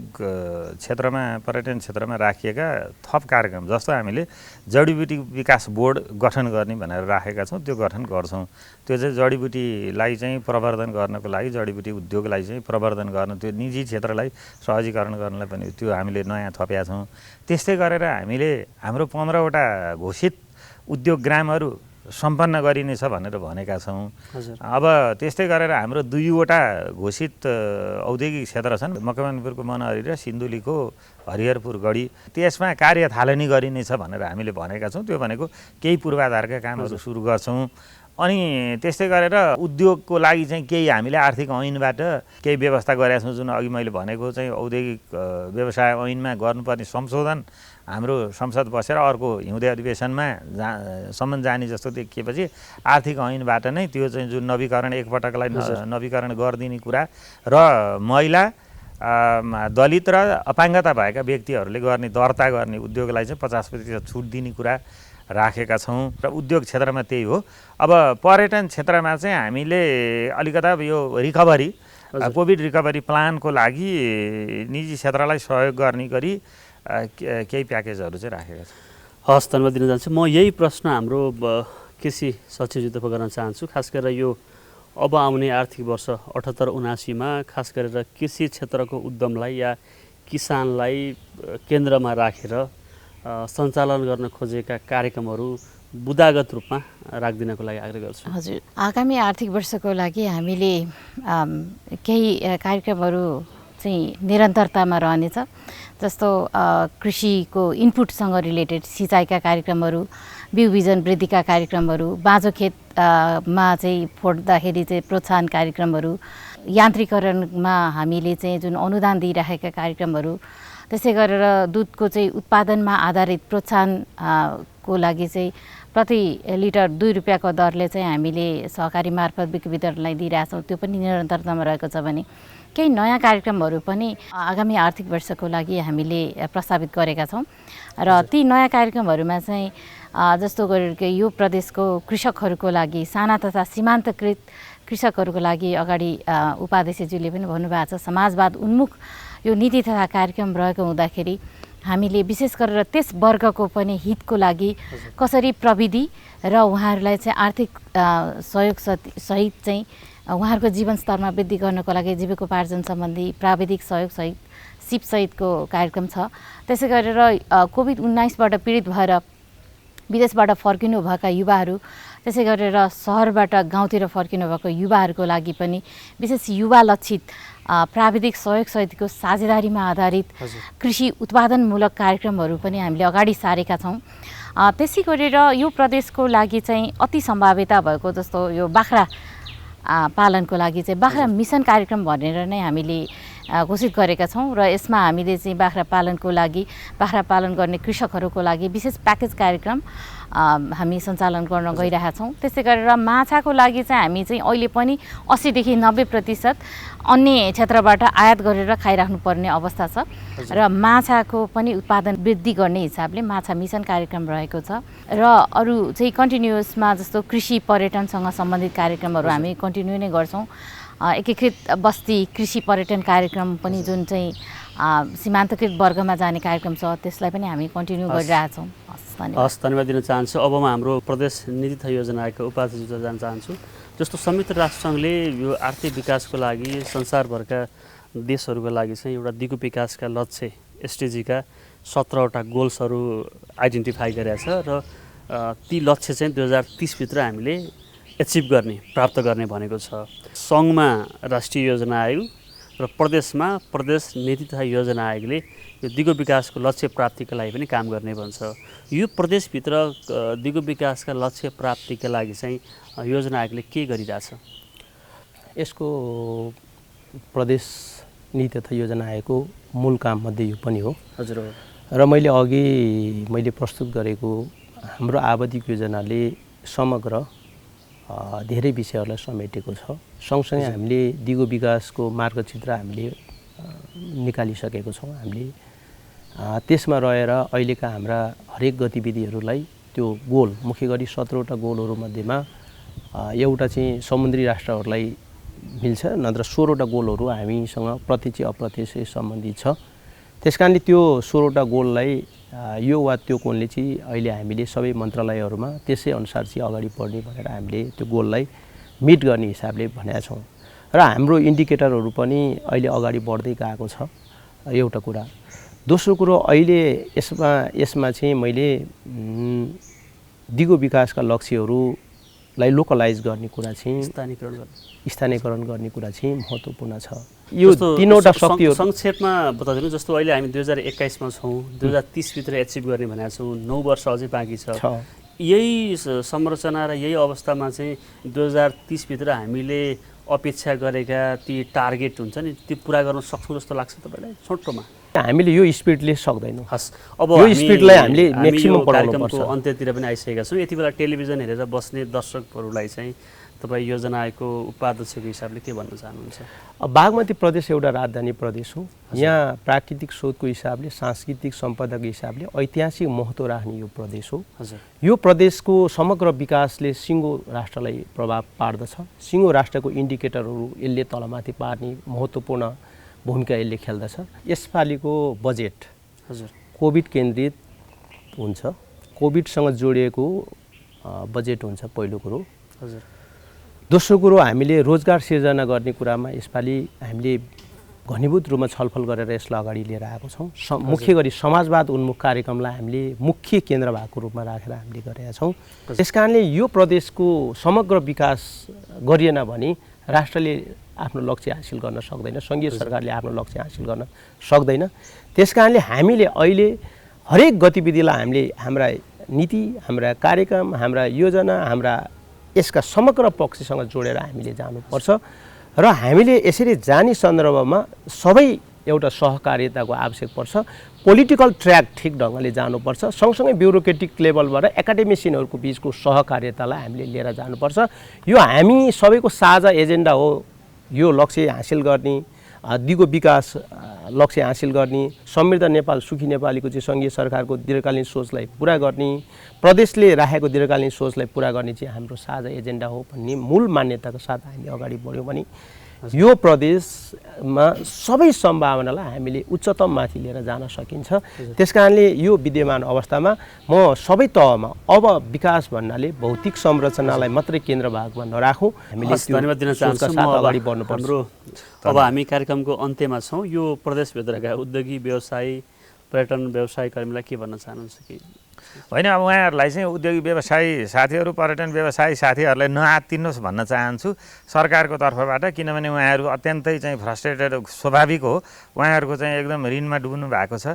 क्षेत्रमा पर्यटन क्षेत्रमा राखिएका थप कार्यक्रम जस्तो हामीले जडीबुटी विकास बोर्ड गठन गर्ने भनेर राखेका छौँ। त्यो गठन गर्छौँ। त्यो चाहिँ जडीबुटीलाई चाहिँ प्रवर्धन गर्नको लागि, जडीबुटी उद्योगलाई चाहिँ प्रवर्धन गर्न, त्यो निजी क्षेत्रलाई सहजीकरण गर्नलाई पनि त्यो हामीले नयाँ थपेका छौँ। त्यस्तै गरेर हामीले हाम्रो 15वटा घोषित उद्योग ग्रामहरू सम्पन्न गरिनेछ भनेर भनेका छौँ। अब त्यस्तै गरेर हाम्रो 2वटा घोषित औद्योगिक क्षेत्र छन्, मकवानपुरको मनहरी र सिन्धुलीको हरिहरपुर गढी। त्यसमा कार्य थालनी गरिनेछ भनेर हामीले भनेका छौँ। त्यो भनेको केही पूर्वाधारका कामहरू सुरु गर्छौँ। अनि त्यस्तै गरेर उद्योगको लागि चाहिँ केही हामीले आर्थिक ऐनबाट केही व्यवस्था गरेका छौँ। जुन अघि मैले भनेको चाहिँ औद्योगिक व्यवसाय ऐनमा गर्नुपर्ने संशोधन हाम्रो संसद बसेर अर्को हिउँदे अधिवेशनमा सम्म जाने जस्तो देखिएपछि आर्थिक ऐनबाट नै त्यो चाहिँ जुन नवीकरण एकपटकलाई नवीकरण गरिदिने कुरा र महिला, दलित र अपाङ्गता भएका व्यक्तिहरूले गर्ने दर्ता गर्ने उद्योगलाई चाहिँ 50% छुट दिने कुरा राखेका छौँ। र उद्योग क्षेत्रमा त्यही हो। अब पर्यटन क्षेत्रमा चाहिँ हामीले अलिकता यो रिकभरी कोभिड रिकभरी प्लानको लागि निजी क्षेत्रलाई सहयोग गर्ने गरी केही प्याकेजहरू चाहिँ राखेका छौँ। हस्, धन्यवाद दिन चाहन्छु। म यही प्रश्न हाम्रो कृषि सचिवज्यूतर्फ गर्न चाहन्छु। खास गरेर यो अब आउने आर्थिक वर्ष 78-79मा खास गरेर कृषि क्षेत्रको उद्यमलाई या किसानलाई केन्द्रमा राखेर सञ्चालन गर्न खोजेका कार्यक्रमहरू बुदागत रूपमा राखिदिनको लागि आग्रह गर्छु। हजुर, आगामी आर्थिक वर्षको लागि हामीले केही कार्यक्रमहरू चाहिँ निरन्तरतामा रहनेछ। जस्तो कृषिको इनपुटसँग रिलेटेड सिँचाइका कार्यक्रमहरू, बिउ बिजन वृद्धिका कार्यक्रमहरू, बाँझो खेतमा चाहिँ फोड्दाखेरि चाहिँ प्रोत्साहन कार्यक्रमहरू, यान्त्रिकरणमा हामीले चाहिँ जुन अनुदान दिइराखेका कार्यक्रमहरू, त्यसै गरेर दुधको चाहिँ उत्पादनमा आधारित प्रोत्साहन को लागि चाहिँ प्रति लिटर 2 रुपियाँको दरले चाहिँ हामीले सहकारी मार्फत बिक्री वितरणलाई दिइरहेछौँ। त्यो पनि निरन्तरतामा रहेको छ भने केही नयाँ कार्यक्रमहरू पनि आगामी आर्थिक वर्षको लागि हामीले प्रस्तावित गरेका छौँ र ती नयाँ कार्यक्रमहरूमा चाहिँ जस्तो गरेर यो प्रदेशको कृषकहरूको लागि, साना तथा सीमान्तकृत कृषकहरूको लागि अगाडि उपाध्यक्षज्यूले पनि भन्नुभएको छ, समाजवाद उन्मुख यो नीति तथा कार्यक्रम रहेको हुँदाखेरि हामीले विशेष गरेर त्यस वर्गको पनि हितको लागि कसरी प्रविधि र उहाँहरूलाई चाहिँ आर्थिक सहयोग सहित चाहिँ उहाँहरूको जीवनस्तरमा वृद्धि गर्नको लागि जीविकोपार्जन सम्बन्धी प्राविधिक सहयोग सहित सिपसहितको कार्यक्रम छ। त्यसै गरेर कोभिड-19बाट पीडित भएर विदेशबाट फर्किनु भएका युवाहरू, त्यसै गरेर सहरबाट गाउँतिर फर्किनु भएको युवाहरूको लागि पनि विशेष युवा लक्षित प्राविधिक सहयोग सहितको साझेदारीमा आधारित कृषि उत्पादनमूलक कार्यक्रमहरू पनि हामीले अगाडि सारेका छौँ। त्यसै गरेर यो प्रदेशको लागि चाहिँ अति सम्भाव्यता भएको जस्तो यो बाख्रा पालनको लागि चाहिँ बाख्रा मिसन कार्यक्रम भनेर नै हामीले घोषित गरेका छौँ र यसमा हामीले चाहिँ बाख्रा पालनको लागि, बाख्रा पालन गर्ने कृषकहरूको लागि विशेष प्याकेज कार्यक्रम हामी सञ्चालन गर्न गइरहेका छौँ। त्यसै गरेर माछाको लागि चाहिँ हामी चाहिँ अहिले पनि 80 देखि 90% अन्य क्षेत्रबाट आयात गरेर खाइराख्नु पर्ने अवस्था छ र माछाको पनि उत्पादन वृद्धि गर्ने हिसाबले माछा मिसन कार्यक्रम रहेको छ र अरू चाहिँ कन्टिन्युअसमा जस्तो कृषि पर्यटनसँग सम्बन्धित कार्यक्रमहरू हामी कन्टिन्यू नै गर्छौँ। एकीकृत बस्ती कृषि पर्यटन कार्यक्रम पनि जुन चाहिँ सीमान्तकृत वर्गमा जाने कार्यक्रम छ त्यसलाई पनि हामी कन्टिन्यू गरिरहेछौँ। हस्, धन्यवाद दिन चाहन्छु। अब म हाम्रो प्रदेश नीति तथा योजनाका उपाध्यक्ष जान चाहन्छु। जस्तो संयुक्त राष्ट्रसङ्घले यो आर्थिक विकासको लागि संसारभरका देशहरूका लागि चाहिँ एउटा दिगो विकासका लक्ष्य एसडिजीका 17वटा गोल्सहरू आइडेन्टिफाई गरेका छ र ती लक्ष्य चाहिँ 2030 भित्र हामीले एचिभ गर्ने, प्राप्त गर्ने भनेको छ। सङ्घमा राष्ट्रिय योजना आयोग र प्रदेशमा प्रदेश नीति तथा योजना आयोगले यो दिगो विकासको लक्ष्य प्राप्तिका लागि पनि काम गर्ने भन्छ। यो प्रदेशभित्र दिगो विकासका लक्ष्य प्राप्तिका लागि चाहिँ योजना आयोगले के गरिरहेछ? यसको प्रदेश नीति तथा योजना आयोगको मूल काम मध्ये यो पनि हो। हजुर। र मैले प्रस्तुत गरेको हाम्रो आवधिक योजनाले समग्र धेरै विषयहरूलाई समेटेको छ। सँगसँगै हामीले दिगो विकासको मार्गचित्र हामीले निकालिसकेको छौँ। हामीले त्यसमा रहेर अहिलेका हाम्रा हरेक गतिविधिहरूलाई त्यो गोल, मुख्य गरी 17वटा गोलहरू मध्येमा एउटा चाहिँ समुद्री राष्ट्रहरूलाई मिल्छ, नत्र 16वटा गोलहरू हामीसँग प्रत्यक्ष अप्रत्यक्ष सम्बन्धित छ। त्यसकारणले त्यो 16वटा गोललाई यो वा त्यो कोणले चाहिँ अहिले हामीले सबै मन्त्रालयहरूमा त्यसै अनुसार चाहिँ अगाडि बढ्ने भनेर हामीले त्यो गोललाई मिट गर्ने हिसाबले भनेका छौँ र हाम्रो इन्डिकेटरहरू पनि अहिले अगाडि बढ्दै गएको छ। एउटा कुरा। दोस्रो कुरो, अहिले यसमा चाहिँ मैले दिगो विकासका लक्ष्यहरूलाई लोकलाइज गर्ने कुरा चाहिँ स्थानीयकरण गर्ने कुरा चाहिँ महत्त्वपूर्ण छ। यो तीनवटा शक्तिहरू संक्षेपमा बताइदिनु। जस्तो अहिले हामी 2021 मा छौँ, 2030 भित्र एचिभ गर्ने भनेका छौँ, 9 वर्ष अझै बाँकी छ। यही संरचना र यही अवस्थामा चाहिँ 2030 भित्र हामीले अपेक्षा गरेका ती टार्गेट हुन्छ नि, त्यो पुरा गर्न सक्छौँ जस्तो लाग्छ तपाईँलाई छोटोमा? हामीले यो स्पिडले सक्दैनौँ। हस्, अब यो स्पिडलाई हामीले म्याक्सिमम बढाउनु पर्छ। कार्यक्रमको अन्त्यतिर पनि आइसकेका छौँ। यति बेला टेलिभिजन हेरेर बस्ने दर्शकहरूलाई चाहिँ तपाईँ योजना आयोगको उपाध्यक्षको हिसाबले के भन्न चाहनुहुन्छ? बागमती प्रदेश एउटा राजधानी प्रदेश हो। यहाँ प्राकृतिक स्रोतको हिसाबले, सांस्कृतिक सम्पदाको हिसाबले ऐतिहासिक महत्त्व राख्ने यो प्रदेश हो। हजुर। यो प्रदेशको समग्र विकासले सिङ्गो राष्ट्रलाई प्रभाव पार्दछ। सिङ्गो राष्ट्रको इन्डिकेटरहरू यसले तलमाथि पार्ने महत्त्वपूर्ण भूमिका यसले खेल्दछ। यसपालिको बजेट हजुर कोभिड केन्द्रित हुन्छ, कोभिडसँग जोडिएको बजेट हुन्छ पहिलो कुरो। हजुर। दोस्रो कुरो, हामीले रोजगार सिर्जना गर्ने कुरामा यसपालि हामीले घनीभूत रूपमा छलफल गरेर यसलाई अगाडि लिएर आएको छौँ। मुख्य गरी समाजवाद उन्मुख कार्यक्रमलाई हामीले मुख्य केन्द्र भएको रूपमा राखेर हामीले गरेका छौँ। त्यसकारणले यो प्रदेशको समग्र विकास गरिएन भने राष्ट्रले आफ्नो लक्ष्य हासिल गर्न सक्दैन, सङ्घीय सरकारले आफ्नो लक्ष्य हासिल गर्न सक्दैन। त्यस कारणले हामीले अहिले हरेक गतिविधिलाई हामीले हाम्रा नीति, हाम्रा कार्यक्रम, हाम्रा योजना, हाम्रा यसका समग्र पक्षसँग जोडेर हामीले जानुपर्छ र हामीले यसरी जाने सन्दर्भमा सबै एउटा सहकार्यताको आवश्यक पर्छ। पोलिटिकल ट्र्याक ठिक ढङ्गले जानुपर्छ, सँगसँगै ब्युरोक्रेटिक लेभलबाट एकाडेमिसियनहरूको बिचको सहकार्यतालाई हामीले लिएर जानुपर्छ। यो हामी सबैको साझा एजेन्डा हो। यो लक्ष्य हासिल गर्ने, दिगो विकास लक्ष्य हासिल गर्ने, समृद्ध नेपाल सुखी नेपालीको चाहिँ सङ्घीय सरकारको दीर्घकालीन सोचलाई पुरा गर्ने, प्रदेशले राखेको दीर्घकालीन सोचलाई पुरा गर्ने चाहिँ हाम्रो साझा एजेन्डा हो भन्ने मूल मान्यताको साथ हामी अगाडि बढ्यौँ भने यो प्रदेशमा सबै सम्भावनालाई हामीले उच्चतम माथि लिएर जान सकिन्छ। त्यसकारणले यो विद्यमान अवस्थामा म सबै तहमा अब विकास भन्नाले भौतिक संरचनालाई मात्रै केन्द्र भागमा नराखौँ, हामीले धन्यवाद दिन चाहन्छु। अगाडि बढ्नुपर्छ। अब हामी कार्यक्रमको अन्त्यमा छौँ। यो प्रदेशभित्रका उद्योगी व्यवसायी, पर्यटन व्यवसाय कर्मीलाई के भन्न चाहनुहुन्छ कि? होइन, अब उहाँहरूलाई चाहिँ उद्योगी व्यवसायी साथीहरू, पर्यटन व्यवसायी साथीहरूलाई नआत्तिनुहोस् भन्न चाहन्छु सरकारको तर्फबाट, किनभने उहाँहरू अत्यन्तै चाहिँ फ्रस्ट्रेटेड स्वाभाविक हो। उहाँहरूको चाहिँ एकदम ऋणमा डुब्नु भएको छ,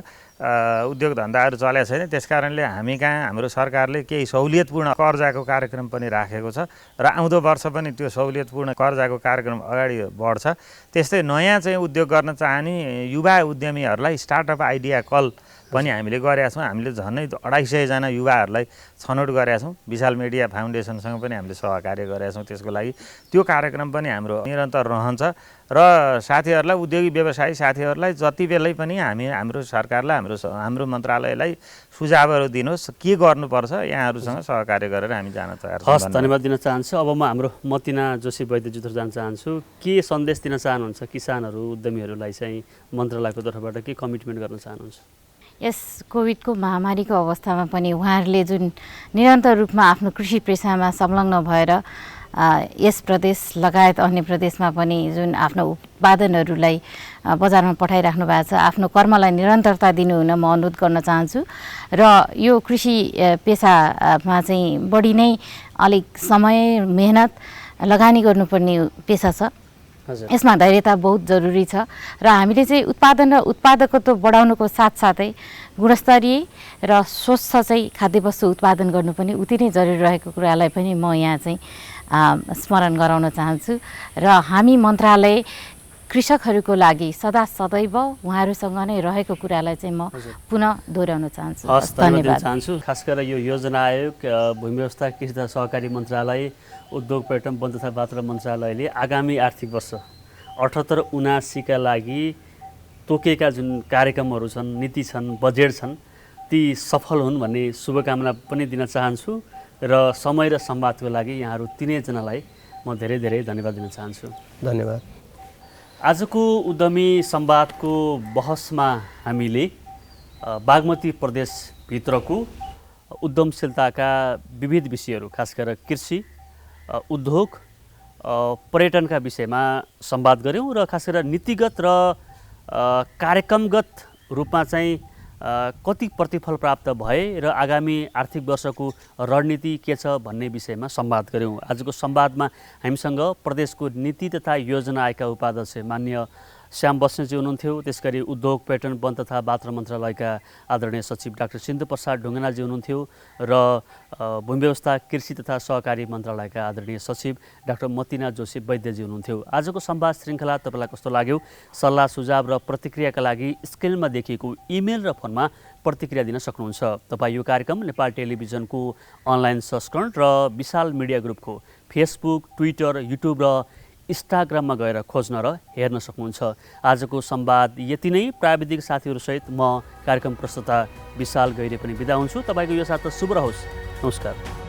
उद्योग धन्दाहरू चलेको छैन। त्यस कारणले हामी कहाँ हाम्रो सरकारले केही सहुलियतपूर्ण कर्जाको कार्यक्रम पनि राखेको छ र आउँदो वर्ष पनि त्यो सहुलियतपूर्ण कर्जाको कार्यक्रम अगाडि बढ्छ। त्यस्तै नयाँ चाहिँ उद्योग गर्न चाहने युवा उद्यमीहरूलाई स्टार्टअप आइडिया कल पनि हामीले गरेका छौँ। हामीले झन्डै 250 जना युवाहरूलाई छनौट गरेका छौँ। विशाल मिडिया फाउन्डेसनसँग पनि हामीले सहकार्य गरेका छौँ। त्यसको लागि त्यो कार्यक्रम पनि हाम्रो निरन्तर रहन्छ र साथीहरूलाई, उद्योगी व्यवसायी साथीहरूलाई जति बेलै पनि हाम्रो सरकारलाई, हाम्रो मन्त्रालयलाई सुझावहरू दिनुहोस्, के गर्नुपर्छ, यहाँहरूसँग सहकार्य गरेर हामी जान तयार छौँ। हस्, धन्यवाद दिन चाहन्छु। अब म हाम्रो मतिना जोशी वैद्यज्यूतिर जान चाहन्छु। के सन्देश दिन चाहनुहुन्छ किसानहरू, उद्यमीहरूलाई चाहिँ मन्त्रालयको तर्फबाट के कमिटमेन्ट गर्न चाहनुहुन्छ? यस कोभिडको महामारीको अवस्थामा पनि उहाँहरूले जुन निरन्तर रूपमा आफ्नो कृषि पेसामा संलग्न भएर यस प्रदेश लगायत अन्य प्रदेशमा पनि जुन आफ्नो उत्पादनहरूलाई बजारमा पठाइराख्नु भएको छ, आफ्नो कर्मलाई निरन्तरता दिनुहुन म अनुरोध गर्न चाहन्छु। र यो कृषि पेसामा चाहिँ बढी नै अलिक समय, मेहनत, लगानी गर्नुपर्ने पेसा छ। यसमा धैर्यता बहुत जरुरी छ र हामीले चाहिँ उत्पादन र उत्पादकत्व बढाउनुको साथसाथै गुणस्तरीय र स्वच्छ चाहिँ खाद्यवस्तु उत्पादन गर्नु पनि उति नै जरुरी रहेको कुरालाई पनि म यहाँ चाहिँ स्मरण गराउन चाहन्छु। र हामी मन्त्रालय कृषकहरूको लागि सदैव उहाँहरूसँग नै रहेको कुरालाई चाहिँ म पुनः दोहोऱ्याउन चाहन्छु। धन्यवाद चाहन्छु। खास गरेर यो योजना आयोग, भूमि व्यवस्था, कृषि तथा सहकारी मन्त्रालय, उद्योग पर्यटन वन तथा वातावरण मन्त्रालयले आगामी आर्थिक वर्ष 78-79 का लागि तोकेका जुन कार्यक्रमहरू छन्, नीति छन्, बजेट छन्, ती सफल हुन् भन्ने शुभकामना पनि दिन चाहन्छु र समय र संवादको लागि यहाँहरू तीनैजनालाई म धेरै धेरै धन्यवाद दिन चाहन्छु। धन्यवाद। आजको उद्यमी संवादको बहसमा हामीले बागमती प्रदेशभित्रको उद्यमशीलताका विविध विषयहरू, खास गरेर कृषि, उद्योग, पर्यटनका विषयमा संवाद गऱ्यौँ र खास गरेर नीतिगत र कार्यक्रमगत रूपमा चाहिँ कति प्रतिफल प्राप्त भए र आगामी आर्थिक वर्षको रणनीति के छ भन्ने विषयमा संवाद गऱ्यौँ। आजको संवादमा हामीसँग प्रदेशको नीति तथा योजना आयोगका उपाध्यक्ष माननीय श्याम बस्नेतजी हुनुहुन्थ्यो। त्यसगरी उद्योग पर्यटन वन तथा वातावरण मन्त्रालयका आदरणीय सचिव डाक्टर सिन्धु प्रसाद ढुङ्गानाजी हुनुहुन्थ्यो र भूमि व्यवस्था कृषि तथा सहकारी मन्त्रालयका आदरणीय सचिव डाक्टर मतिना जोशी वैद्यजी हुनुहुन्थ्यो। आजको संवाद श्रृङ्खला तपाईँलाई कस्तो लाग्यो? सल्लाह सुझाव र प्रतिक्रियाका लागि स्क्रिनमा देखिएको इमेल र फोनमा प्रतिक्रिया दिन सक्नुहुन्छ। तपाईँ यो कार्यक्रम नेपाल टेलिभिजनको अनलाइन संस्करण र विशाल मिडिया ग्रुपको फेसबुक, ट्विटर, युट्युब र इन्स्टाग्राममा गएर खोज्न र हेर्न सक्नुहुन्छ। आजको संवाद यति नै। प्राविधिक साथीहरूसहित म कार्यक्रम प्रस्तुता विशाल गैरे पनि बिदा हुन्छु। तपाईँको यो साता शुभ रहोस्। नमस्कार।